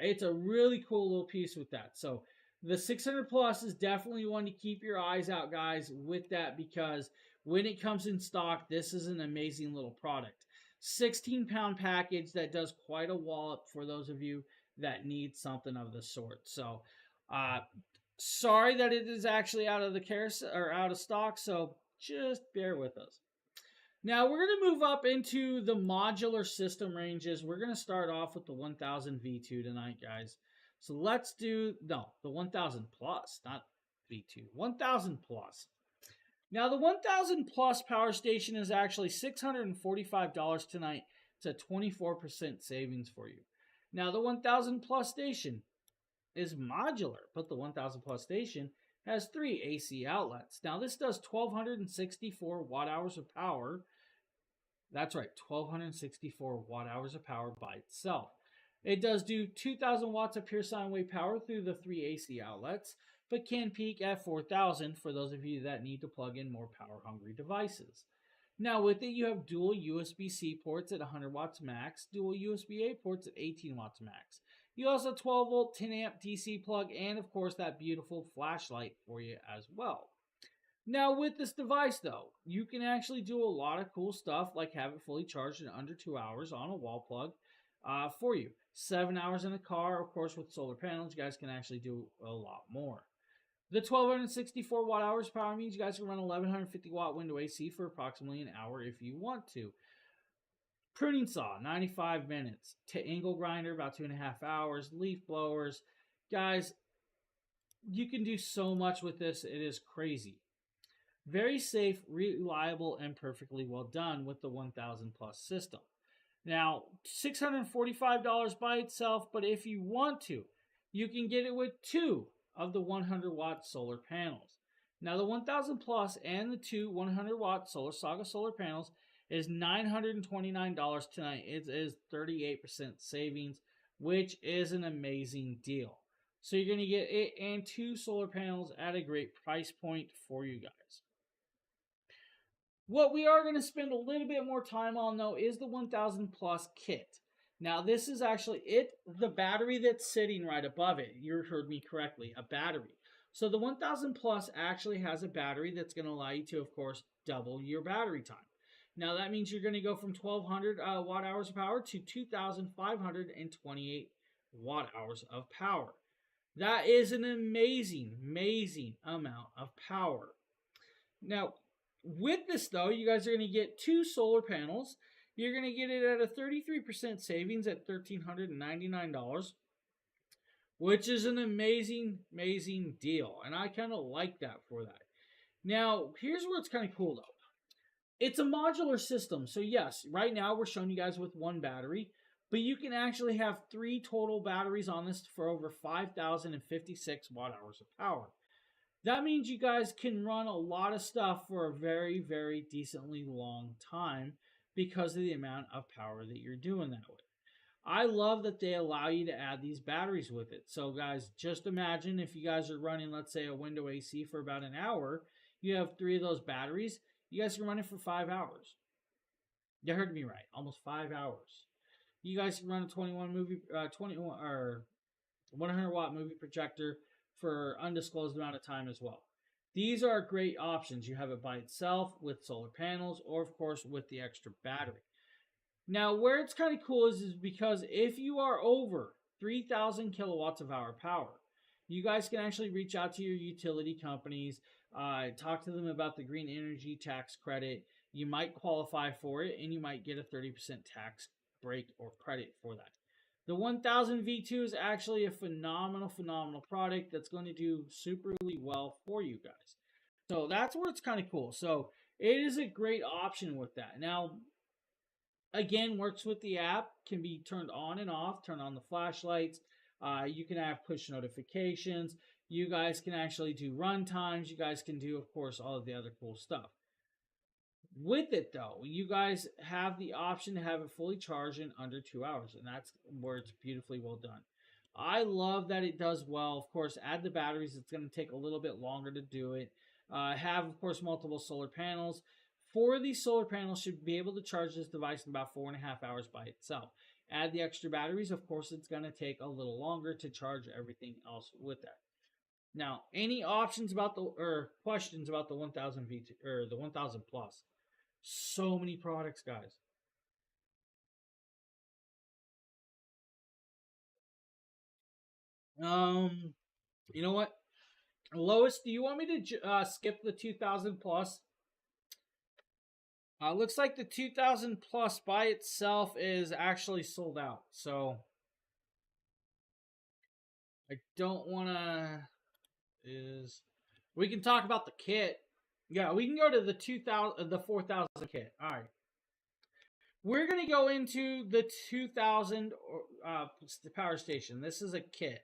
it's a really cool little piece with that. So the 600 plus is definitely one to keep your eyes out, guys, with that, because when it comes in stock, this is an amazing little product. 16-pound package that does quite a wallop for those of you that need something of the sort. So sorry that it is actually out of the carousel or out of stock, so just bear with us. Now we're going to move up into the modular system ranges. We're going to start off with the 1000 V2 tonight, guys. So let's do, no, the 1000 plus, not V2, 1000 plus. Now the 1000 plus power station is actually $645 tonight. It's a 24% savings for you. Now the 1000 plus station is modular, but the 1000 plus station has 3 AC outlets. Now this does 1264 watt hours of power. That's right, 1264 watt hours of power by itself. It does do 2000 watts of pure sine wave power through the 3 AC outlets, but can peak at 4000 for those of you that need to plug in more power hungry devices. Now with it, you have dual USB-C ports at 100 watts max, dual USB-A ports at 18 watts max. You also have 12 volt 10 amp DC plug, and of course that beautiful flashlight for you as well. Now with this device though, you can actually do a lot of cool stuff, like have it fully charged in under 2 hours on a wall plug for you. 7 hours in a car, of course with solar panels, you guys can actually do a lot more. The 1264 watt hours power means you guys can run 1150 watt window AC for approximately an hour if you want to. Pruning saw, 95 minutes. Angle grinder, about 2.5 hours. Leaf blowers. Guys, you can do so much with this. It is crazy. Very safe, reliable, and perfectly well done with the 1000 plus system. Now, $645 by itself, but if you want to, you can get it with 2 of the 100 watt solar panels. Now, the 1000 plus and the 2 100 watt Solar Saga solar panels is $929 tonight. It is 38% savings, which is an amazing deal. So you're going to get it and 2 solar panels at a great price point for you guys. What we are going to spend a little bit more time on, though, is the 1000 plus kit. Now, this is actually the battery that's sitting right above it. You heard me correctly, a battery. So the 1000 plus actually has a battery that's going to allow you to, of course, double your battery time. Now, that means you're going to go from 1200 watt hours of power to 2528 watt hours of power. That is an amazing, amazing amount of power. Now, with this, though, you guys are going to get 2 solar panels. You're going to get it at a 33% savings at $1,399, which is an amazing, amazing deal. And I kind of like that for that. Now, here's where it's kind of cool, though. It's a modular system. So, yes, right now we're showing you guys with 1 battery. But you can actually have 3 total batteries on this for over 5,056 watt hours of power. That means you guys can run a lot of stuff for a very, very decently long time because of the amount of power that you're doing that with. I love that they allow you to add these batteries with it. So guys, just imagine if you guys are running, let's say, a window AC for about an hour, you have 3 of those batteries, you guys can run it for 5 hours. You heard me right, almost 5 hours. You guys can run a 100 watt movie projector for undisclosed amount of time as well. These are great options. You have it by itself with solar panels or, of course, with the extra battery. Now, where it's kind of cool is because if you are over 3,000 kilowatts of hour power, you guys can actually reach out to your utility companies, talk to them about the green energy tax credit. You might qualify for it, and you might get a 30% tax break or credit for that. The 1000 V2 is actually a phenomenal product that's going to do superly well for you guys. So that's where it's kind of cool. So it is a great option with that. Now, again, works with the app, can be turned on and off, turn on the flashlights. You can have push notifications. You guys can actually do run times. You guys can do, of course, all of the other cool stuff. With it though, you guys have the option to have it fully charged in under 2 hours, and that's where it's beautifully well done. I love that it does well. Of course, add the batteries, it's going to take a little bit longer to do it. Have, of course, multiple solar panels. Four of these solar panels should be able to charge this device in about 4.5 hours by itself. Add the extra batteries, of course, it's going to take a little longer to charge everything else with that. Now, any options about the or questions about the 1000 V2 or the 1000 plus? So many products, guys. Um, you know what, Lois? Do you want me to skip the 2000 plus? Looks like the 2000 plus by itself is actually sold out. So I don't want to. Is we can talk about the kit. Yeah, we can go to the 2000, the 4000 kit. All right. We're going to go into the 2000 power station. This is a kit.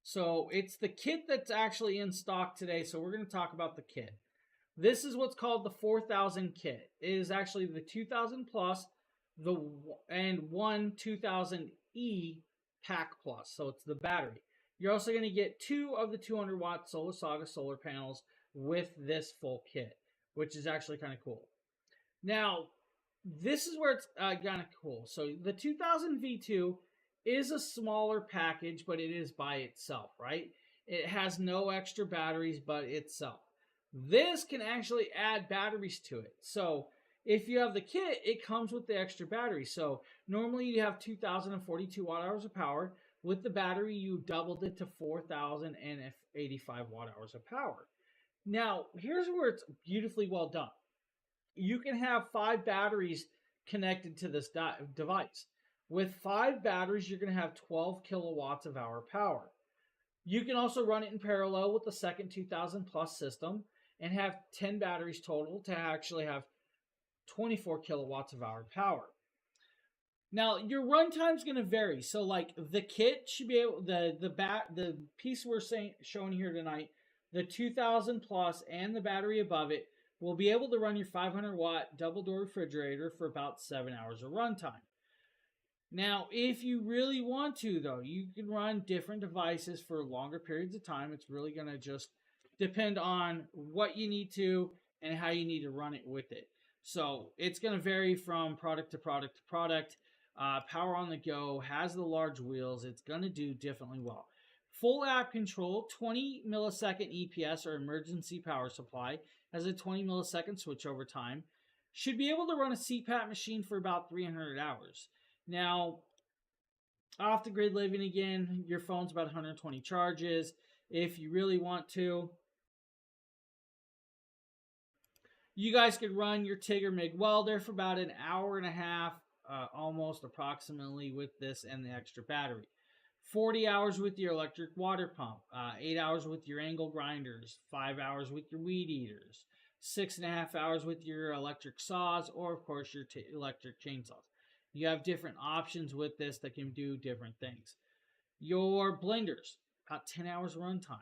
So it's the kit that's actually in stock today. So we're going to talk about the kit. This is what's called the 4000 kit. It is actually the 2000 plus, the and one 2000E pack plus. So it's the battery. You're also going to get 2 of the 200-watt Solar Saga solar panels with this full kit, which is actually kind of cool. Now, this is where it's kind of cool. So the 2000 V2 is a smaller package, but it is by itself, right? It has no extra batteries but itself. This can actually add batteries to it. So if you have the kit, it comes with the extra battery. So normally you have 2042 watt hours of power. With the battery, you doubled it to 4085 watt hours of power. Now, here's where it's beautifully well done. You can have 5 batteries connected to this device. With 5 batteries, you're going to have 12 kilowatts of hour power. You can also run it in parallel with the second 2000 plus system and have 10 batteries total to actually have 24 kilowatts of hour power. Now, your runtime is going to vary. So, like the kit should be able the piece we're showing here tonight, the 2000 plus and the battery above it will be able to run your 500 watt double door refrigerator for about 7 hours of runtime. Now, if you really want to, though, you can run different devices for longer periods of time. It's really going to just depend on what you need to and how you need to run it with it. So it's going to vary from product to product to product. Power on the go has the large wheels. It's going to do differently well. Full app control, 20 millisecond EPS or emergency power supply, has a 20 millisecond switchover time. Should be able to run a CPAP machine for about 300 hours. Now, off the grid living again, your phone's about 120 charges. If you really want to, you guys could run your TIG or MIG welder for about an hour and a half, almost approximately, with this and the extra battery. 40 hours with your electric water pump, 8 hours with your angle grinders, 5 hours with your weed eaters, 6.5 hours with your electric saws, or of course your electric chainsaws. You have different options with this that can do different things. Your blenders, about 10 hours runtime.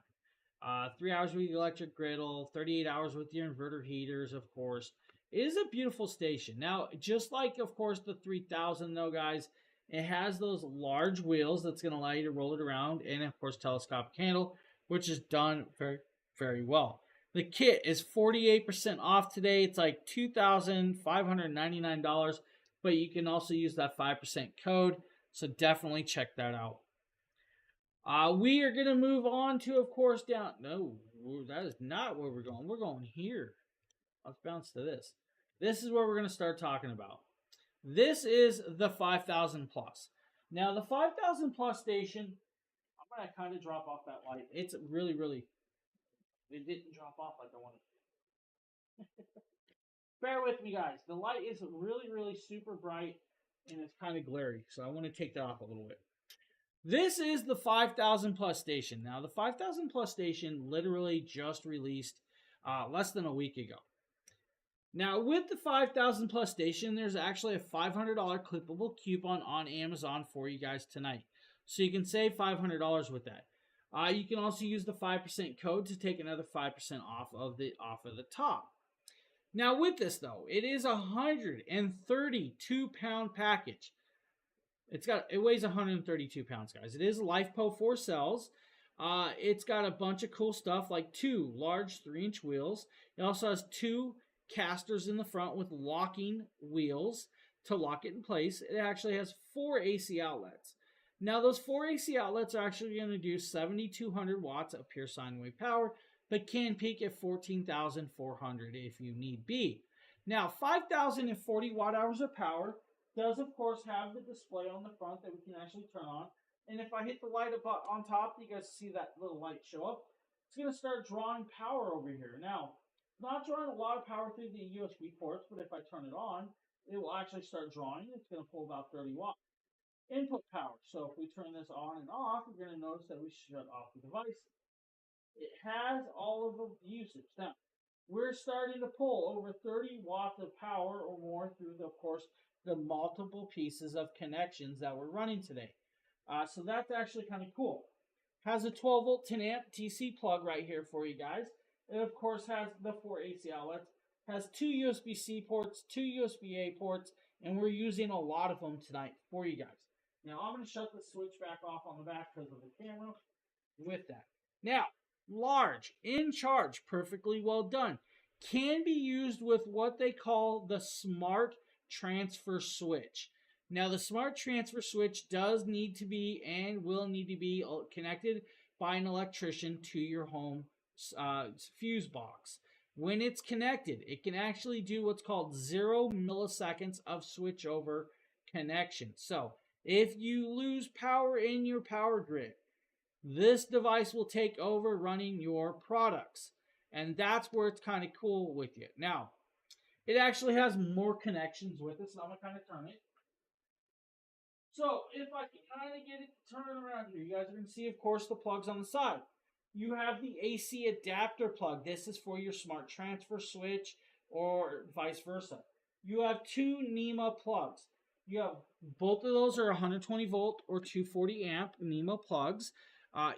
3 hours with your electric griddle, 38 hours with your inverter heaters, of course. It is a beautiful station. Now, just like, of course, the 3000, though, guys, it has those large wheels that's going to allow you to roll it around, and, of course, telescopic handle, which is done very, very well. The kit is 48% off today. It's like $2,599, but you can also use that 5% code, so definitely check that out. We are going to move on to, of course, down. No, that is not where we're going. We're going here. Let's bounce to this. This is where we're going to start talking about. This is the 5000 plus. Now, the 5000 plus station, I'm going to kind of drop off that light. It's really, really, it didn't drop off like I wanted to. Bear with me, guys. The light is really, really super bright, and it's kind of glary, so I want to take that off a little bit. This is the 5000 plus station. Now, the 5000 plus station literally just released less than a week ago. Now, with the 5000 plus station, there's actually a $500 clippable coupon on Amazon for you guys tonight. So you can save $500 with that. You can also use the 5% code to take another 5% off of the top. Now with this though, it is a 132-pound package. It weighs 132 pounds, guys. It is LifePo 4 cells. It's got a bunch of cool stuff like 2 large 3-inch wheels. It also has 2 casters in the front with locking wheels to lock it in place. It actually has 4 AC outlets. Now those 4 AC outlets are actually going to do 7,200 watts of pure sine wave power, but can peak at 14,400 if you need be. Now 5,040 watt hours of power does of course have the display on the front that we can actually turn on. And if I hit the light up on top, you guys see that little light show up. It's going to start drawing power over here. Now, it's not drawing a lot of power through the USB ports, but if I turn it on, it will actually start drawing. It's going to pull about 30 watts. Input power. So if we turn this on and off, we're going to notice that we shut off the device. It has all of the usage. Now, we're starting to pull over 30 watts of power or more through, of course, the multiple pieces of connections that we're running today. So that's actually kind of cool. Has a 12 volt 10 amp DC plug right here for you guys. It of course has the 4 AC outlets. Has 2 USB-C ports, 2 USB-A ports, and we're using a lot of them tonight for you guys. Now I'm going to shut the switch back off on the back because of the camera with that. Now, large, in charge, perfectly well done. Can be used with what they call the smart transfer switch. Now, the smart transfer switch does need to be and will need to be connected by an electrician to your home fuse box. When it's connected, it can actually do what's called 0 milliseconds of switchover connection. So, if you lose power in your power grid, this device will take over running your products. And that's where it's kind of cool with you. Now, it actually has more connections with it, so I'm going to kind of turn it. So, if I can kind of get it to turn around here, you guys are going to see, of course, the plugs on the side. You have the AC adapter plug. This is for your smart transfer switch or vice versa. You have 2 NEMA plugs. You have both of those are 120 volt or 240 amp NEMA plugs.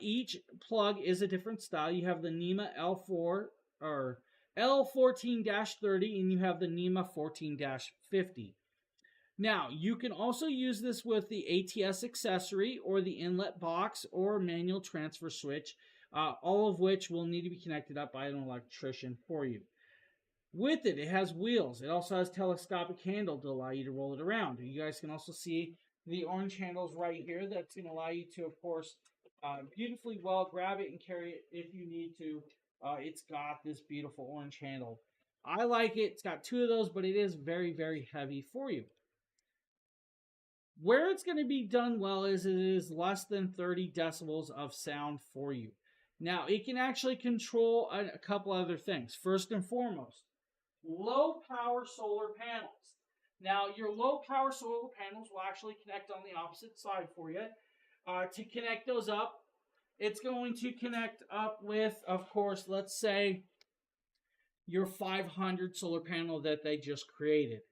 Each plug is a different style. You have the NEMA L4 or L14-30 and you have the NEMA 14-50. Now, you can also use this with the ATS accessory or the inlet box or manual transfer switch, all of which will need to be connected up by an electrician for you. With it, it has wheels. It also has telescopic handle to allow you to roll it around. You guys can also see the orange handles right here. That's going to allow you to, of course, beautifully well grab it and carry it if you need to. It's got this beautiful orange handle. I like it. It's got 2 of those, but it is very, very heavy for you. Where it's going to be done well is it is less than 30 decibels of sound for you. Now, it can actually control a couple other things. First and foremost, low power solar panels. Now, your low power solar panels will actually connect on the opposite side for you. To connect those up, it's going to connect up with, of course, let's say your 500 solar panel that they just created.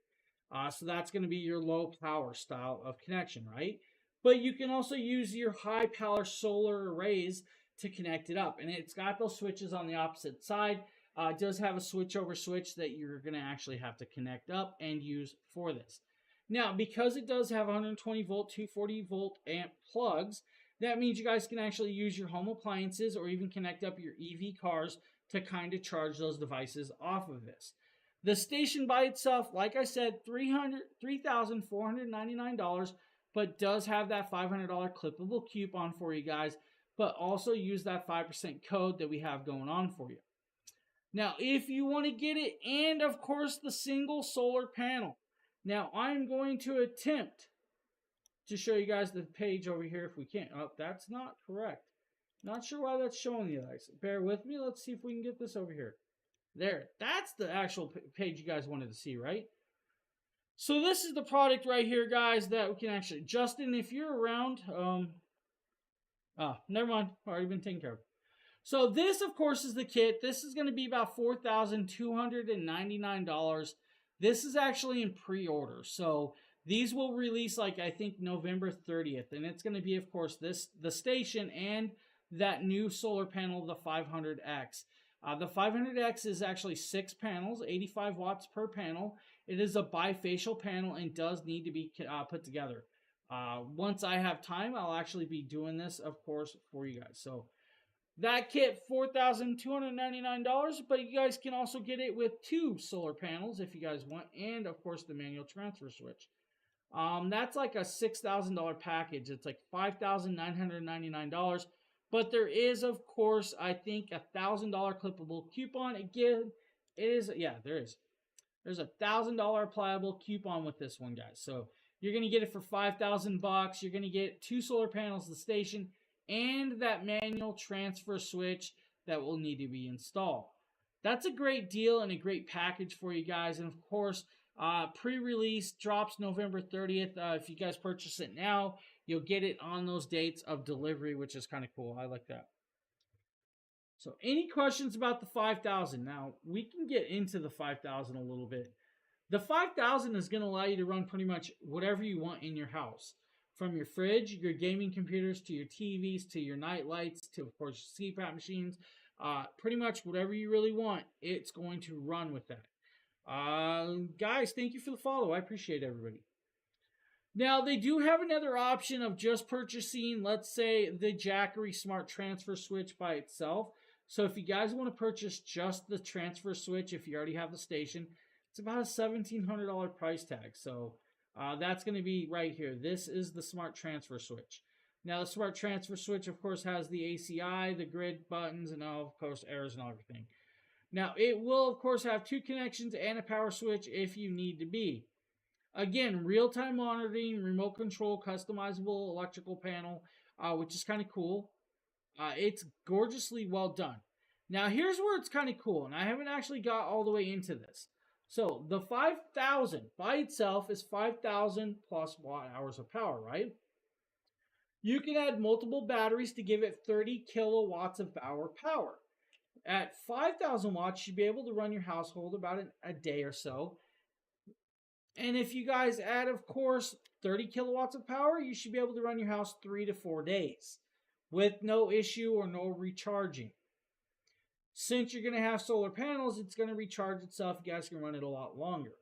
So that's going to be your low power style of connection, right? But you can also use your high power solar arrays to connect it up. And it's got those switches on the opposite side. It does have a switchover switch that you're going to actually have to connect up and use for this. Now, because it does have 120 volt, 240 volt amp plugs, that means you guys can actually use your home appliances or even connect up your EV cars to kind of charge those devices off of this. The station by itself, like I said, $3,499, but does have that $500 clippable coupon for you guys, but also use that 5% code that we have going on for you. Now, if you want to get it, and of course the single solar panel. Now, I'm going to attempt to show you guys the page over here if we can. Oh, that's not correct. Not sure why that's showing you guys. Bear with me. Let's see if we can get this over here. There, that's the actual page you guys wanted to see, right? So this is the product right here, guys, that we can actually, Justin, if you're around, never mind, already been taken care of. So this, of course, is the kit. This is going to be about $4,299. This is actually in pre-order, so these will release, like, I think November 30th, and it's going to be, of course, the station and that new solar panel, the 500X. The 500X is actually 6 panels, 85 watts per panel. It is a bifacial panel and does need to be put together. Once I have time, I'll actually be doing this, of course, for you guys. So that kit, $4,299, but you guys can also get it with 2 solar panels if you guys want, and of course the manual transfer switch. That's like a $6,000 package. It's like $5,999. But there is, of course, I think $1,000 clippable coupon. Again, it is, yeah, there is. There's $1,000 applicable coupon with this one, guys. So you're gonna get it for $5,000. You're gonna get 2 solar panels, the station, and that manual transfer switch that will need to be installed. That's a great deal and a great package for you guys. And of course, pre-release drops November 30th. If you guys purchase it now, you'll get it on those dates of delivery, which is kind of cool. I like that. So any questions about the 5,000? Now, we can get into the 5,000 a little bit. The 5,000 is going to allow you to run pretty much whatever you want in your house. From your fridge, your gaming computers, to your TVs, to your night lights, to, of course, CPAP machines. Pretty much whatever you really want, it's going to run with that. Guys, thank you for the follow. I appreciate everybody. Now, they do have another option of just purchasing, let's say, the Jackery Smart Transfer Switch by itself. So if you guys want to purchase just the transfer switch, if you already have the station, it's about a $1,700 price tag. So that's going to be right here. This is the Smart Transfer Switch. Now, the Smart Transfer Switch, of course, has the ACI, the grid buttons, and of course, errors and everything. Now, it will, of course, have 2 connections and a power switch if you need to be. Again, real-time monitoring, remote control, customizable electrical panel, which is kind of cool. It's gorgeously well done. Now, here's where it's kind of cool, and I haven't actually got all the way into this. So, the 5,000 by itself is 5,000 plus watt hours of power, right? You can add multiple batteries to give it 30 kilowatts of hour power. At 5,000 watts, you'll be able to run your household about a day or so. And if you guys add, of course, 30 kilowatts of power, you should be able to run your house 3 to 4 days with no issue or no recharging. Since you're going to have solar panels, it's going to recharge itself. You guys can run it a lot longer.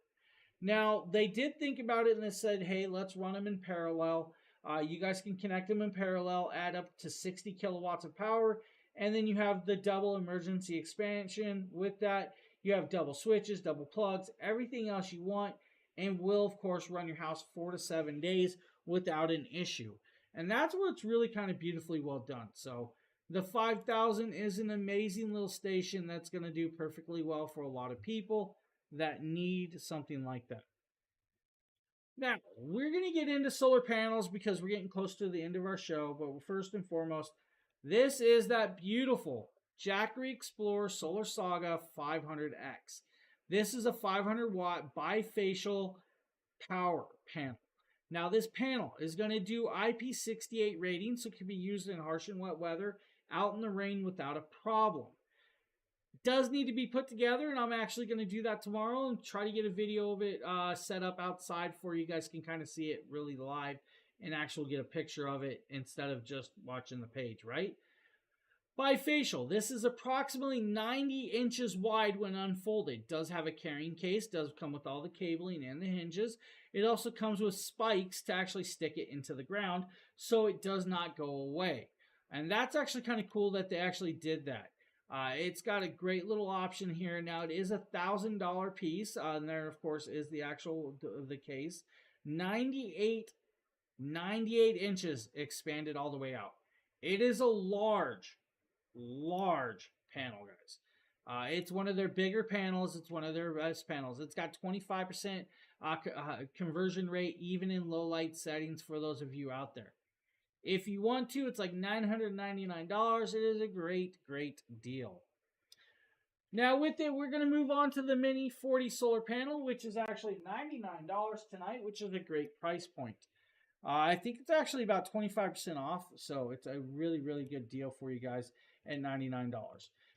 Now, they did think about it and they said, hey, let's run them in parallel. You guys can connect them in parallel, add up to 60 kilowatts of power, and then you have the double emergency expansion. With that, you have double switches, double plugs, everything else you want, and will, of course, run your house 4 to 7 days without an issue. And that's where it's really kind of beautifully well done. So the 5,000 is an amazing little station that's going to do perfectly well for a lot of people that need something like that. Now, we're going to get into solar panels because we're getting close to the end of our show. But first and foremost, this is that beautiful Jackery Explorer Solar Saga 500X. This is a 500 watt bifacial power panel. Now, this panel is going to do IP68 rating, so it can be used in harsh and wet weather, out in the rain without a problem. It does need to be put together, and I'm actually going to do that tomorrow and try to get a video of it set up outside for you guys can kind of see it really live and actually get a picture of it instead of just watching the page, right? Bifacial. This is approximately 90 inches wide when unfolded. Does have a carrying case. Does come with all the cabling and the hinges. It also comes with spikes to actually stick it into the ground so it does not go away. And that's actually kind of cool that they actually did that. It's got a great little option here. Now, it is $1,000 piece. And there, of course, is the actual the case. 98 inches expanded all the way out. It is a large panel, guys. It's one of their bigger panels. It's one of their best panels. It's got 25% conversion rate, even in low light settings for those of you out there. If you want to, it's like $999. It is a great deal. Now with it, we're going to move on to the Mini 40 solar panel, which is actually $99 tonight, which is a great price point. I think it's actually about 25% off, so it's a really good deal for you guys at $99.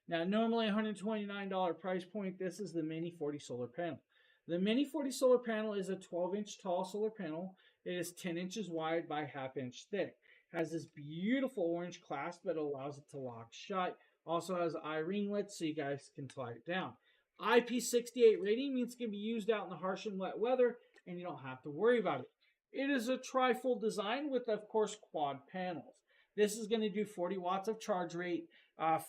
Now, normally $129 price point. This is the Mini 40 solar panel. The Mini 40 solar panel is a 12-inch tall solar panel. It is 10 inches wide by ½ inch thick. Has this beautiful orange clasp that allows it to lock shut Also has eye ringlets so you guys can slide it down. IP68 rating means it can be used out in the harsh and wet weather and you don't have to worry about it. It is a trifold design with, of course, quad panels. This is going to do 40 watts of charge rate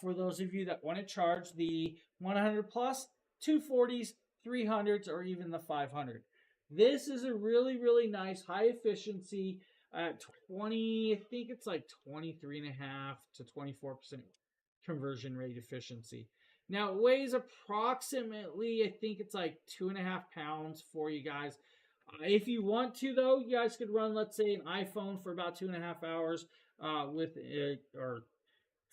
for those of you that want to charge the 100 plus, 240s, 300s, or even the 500. This is a really, really nice high efficiency 20, I think it's like 23.5 to 24% conversion rate efficiency. Now it weighs approximately, I think it's like 2.5 pounds for you guys. If you want to, though, you guys could run, let's say, an iPhone for about 2.5 hours with it, or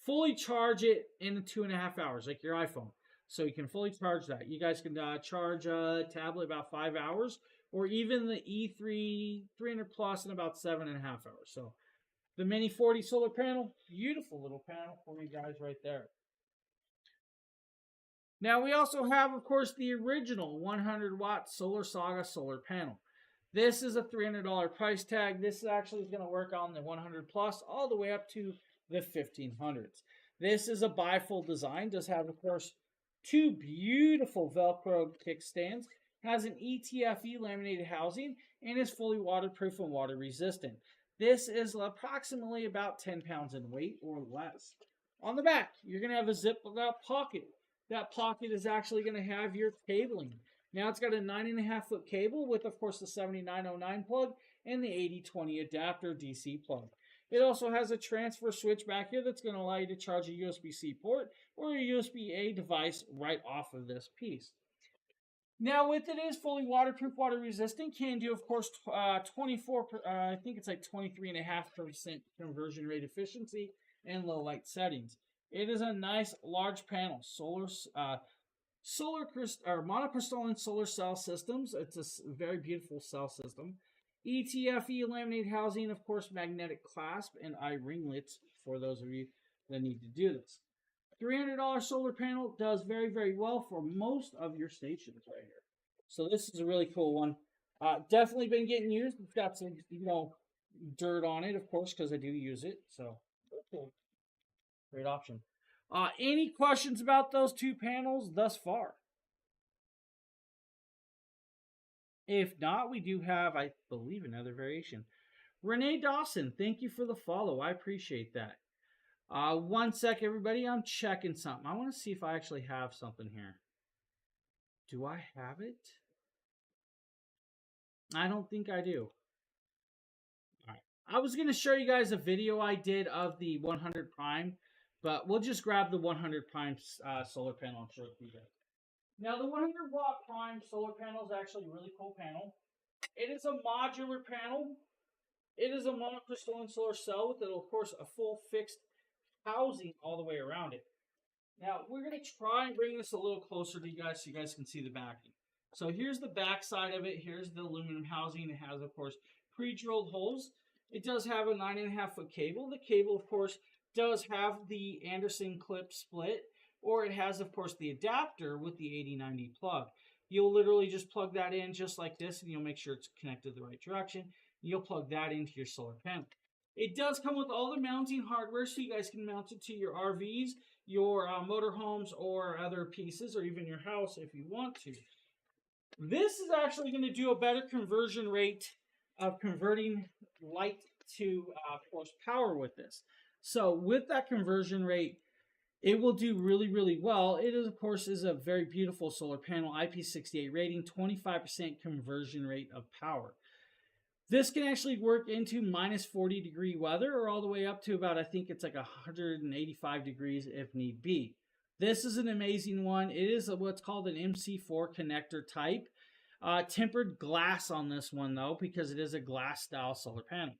fully charge it in 2.5 hours, like your iPhone. So you can fully charge that. You guys can charge a tablet about 5 hours, or even the E3 300 Plus in about 7.5 hours. So the Mini 40 solar panel, beautiful little panel for you guys right there. Now we also have, of course, the original 100 watt Solar Saga solar panel. This is a $300 price tag. This actually is going to work on the 100 plus all the way up to the 1500s. This is a bifold design. Does have, of course, two beautiful Velcro kickstands. Has an ETFE laminated housing and is fully waterproof and water resistant. This is approximately about 10 pounds in weight or less. On the back, you're going to have a zip pocket. That pocket is actually going to have your cabling. Now it's got a 9.5 foot cable with, of course, the 7909 plug and the 8020 adapter DC plug. It also has a transfer switch back here that's going to allow you to charge a USB-C port or a USB-A device right off of this piece. Now, with it is fully waterproof, water resistant, can do, of course, 24, I think it's like 23.5% conversion rate efficiency and low light settings. It is a nice large panel, monocrystalline solar cell systems. It's a very beautiful cell system. ETFE laminated housing, of course, magnetic clasp and eye ringlets for those of you that need to do this. $300 solar panel does very, very well for most of your stations right here. So this is a really cool one. Definitely been getting used. It's got some, dirt on it, of course, because I do use it. So cool. Great option. Any questions about those two panels thus far? If not, we do have, I believe, another variation. Renee Dawson, thank you for the follow. I appreciate that. 1 sec, everybody. I'm checking something. I want to see if I actually have something here. Do I have it? I don't think I do. All right. I was going to show you guys a video I did of the 100 Prime, but we'll just grab the 100 Prime solar panel and show it to you guys. Now, the 100 watt Prime solar panel is actually a really cool panel. It is a modular panel. It is a monocrystalline solar cell with, of course, a full fixed housing all the way around it. Now, we're going to try and bring this a little closer to you guys so you guys can see the backing. So here's the back side of it. Here's the aluminum housing. It has, of course, pre-drilled holes. It does have a 9.5 foot cable. The cable, of course, does have the Anderson clip split, or it has, of course, the adapter with the 8090 plug. You'll literally just plug that in just like this, and you'll make sure it's connected the right direction. You'll plug that into your solar panel. It does come with all the mounting hardware, so you guys can mount it to your RVs, your motorhomes, or other pieces, or even your house if you want to. This is actually going to do a better conversion rate of converting light to, of course, power with this. So with that conversion rate, it will do really, really well. It is, of course, is a very beautiful solar panel, IP68 rating, 25% conversion rate of power. This can actually work into minus 40 degree weather or all the way up to about, I think it's like 185 degrees if need be. This is an amazing one. It is what's called an MC4 connector type. Tempered glass on this one, though, because it is a glass style solar panel.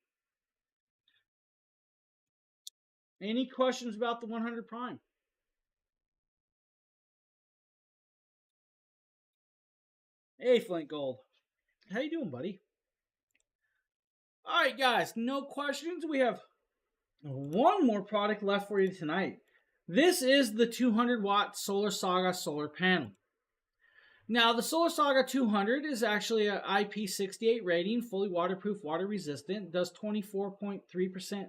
Any questions about the 100 Prime? Hey, Flint Gold. How you doing, buddy? All right, guys, no questions. We have one more product left for you tonight. This is the 200 watt Solar Saga solar panel. Now, the Solar Saga 200 is actually an IP68 rating, fully waterproof, water resistant, does 24.3%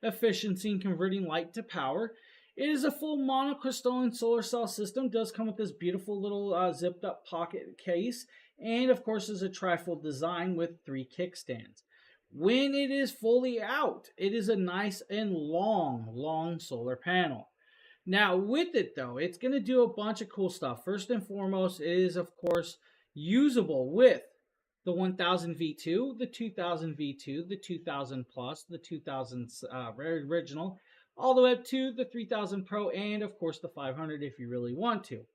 efficiency in converting light to power. It is a full monocrystalline solar cell system. It does come with this beautiful little zipped up pocket case. And of course, is a trifold design with 3 kickstands. When it is fully out, it is a nice and long solar panel. Now, with it though, it's going to do a bunch of cool stuff. First and foremost, it is of course usable with the 1000 V2, the 2000 V2, the 2000 Plus, the 2000 original, all the way up to the 3000 Pro, and of course the 500 if you really want to.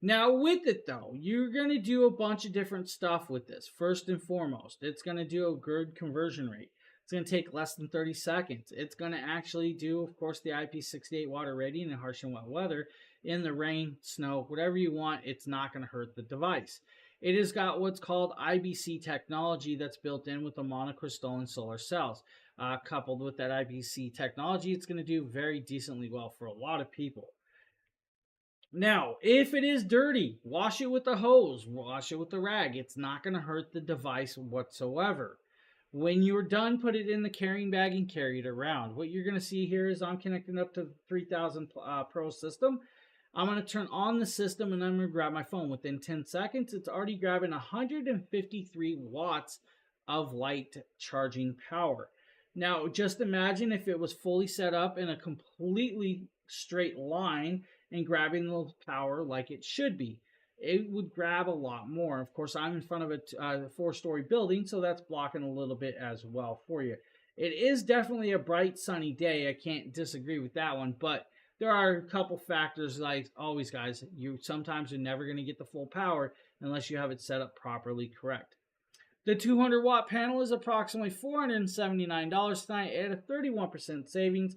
Now with it though, you're going to do a bunch of different stuff with this. First and foremost, it's going to do a good conversion rate. It's going to take less than 30 seconds. It's going to actually do, of course, the IP68 water rating in harsh and wet weather. In the rain, snow, whatever you want, it's not going to hurt the device. It has got what's called IBC technology that's built in with the monocrystalline solar cells. Coupled with that IBC technology, it's going to do very decently well for a lot of people. Now, if it is dirty, wash it with a hose, wash it with a rag. It's not going to hurt the device whatsoever. When you're done, put it in the carrying bag and carry it around. What you're going to see here is I'm connecting up to the 3000 Pro system. I'm going to turn on the system and I'm going to grab my phone. Within 10 seconds, it's already grabbing 153 watts of light charging power. Now, just imagine if it was fully set up in a completely straight line and grabbing the power like it should be. It would grab a lot more. Of course, I'm in front of a 4-story building, so that's blocking a little bit as well for you. It is definitely a bright, sunny day. I can't disagree with that one, but there are a couple factors, like always, guys. Sometimes you're never going to get the full power unless you have it set up properly correct. The 200-watt panel is approximately $479 tonight at a 31% savings.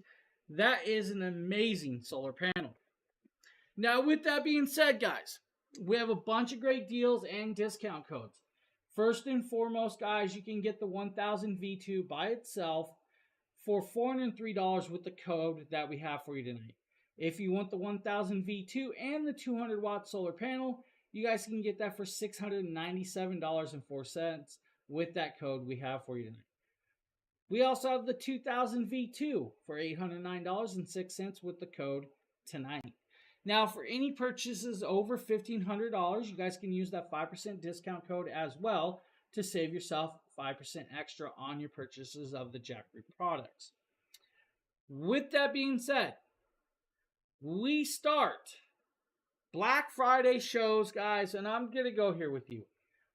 That is an amazing solar panel. Now, with that being said, guys, we have a bunch of great deals and discount codes. First and foremost, guys, you can get the 1000 V2 by itself for $403 with the code that we have for you tonight. If you want the 1000 V2 and the 200-watt solar panel, you guys can get that for $697.04 with that code we have for you tonight. We also have the 2000 V2 for $809.06 with the code tonight. Now, for any purchases over $1,500, you guys can use that 5% discount code as well to save yourself 5% extra on your purchases of the Jackery products. With that being said, we start Black Friday shows, guys, and I'm going to go here with you.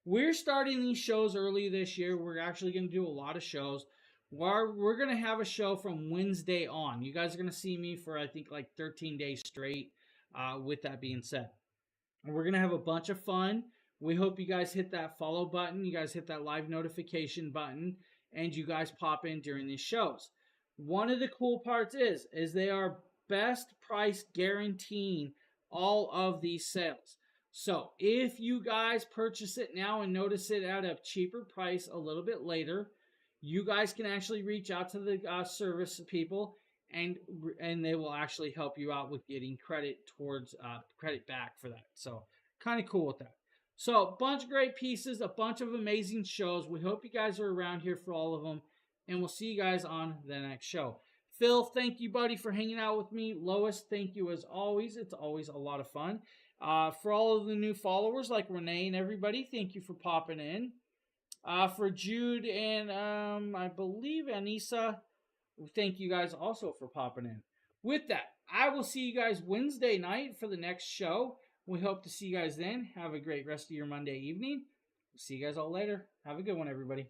We're starting these shows early this year. We're actually going to do a lot of shows. We're going to have a show from Wednesday on. You guys are going to see me for, I think, like 13 days straight. With that being said, we're going to have a bunch of fun. We hope you guys hit that follow button. You guys hit that live notification button. And you guys pop in during these shows. One of the cool parts is they are best price guaranteeing all of these sales. So if you guys purchase it now and notice it at a cheaper price a little bit later, you guys can actually reach out to the service people and they will actually help you out with getting credit towards credit back for that. So kind of cool with that. So a bunch of great pieces, a bunch of amazing shows. We hope you guys are around here for all of them, and we'll see you guys on the next show. Phil, thank you, buddy, for hanging out with me. Lois, thank you as always. It's always a lot of fun. For all of the new followers like Renee and everybody, thank you for popping in. For Jude and I believe Anissa, thank you guys also for popping in. With that, I will see you guys Wednesday night for the next show. We hope to see you guys then. Have a great rest of your Monday evening. See you guys all later. Have a good one, everybody.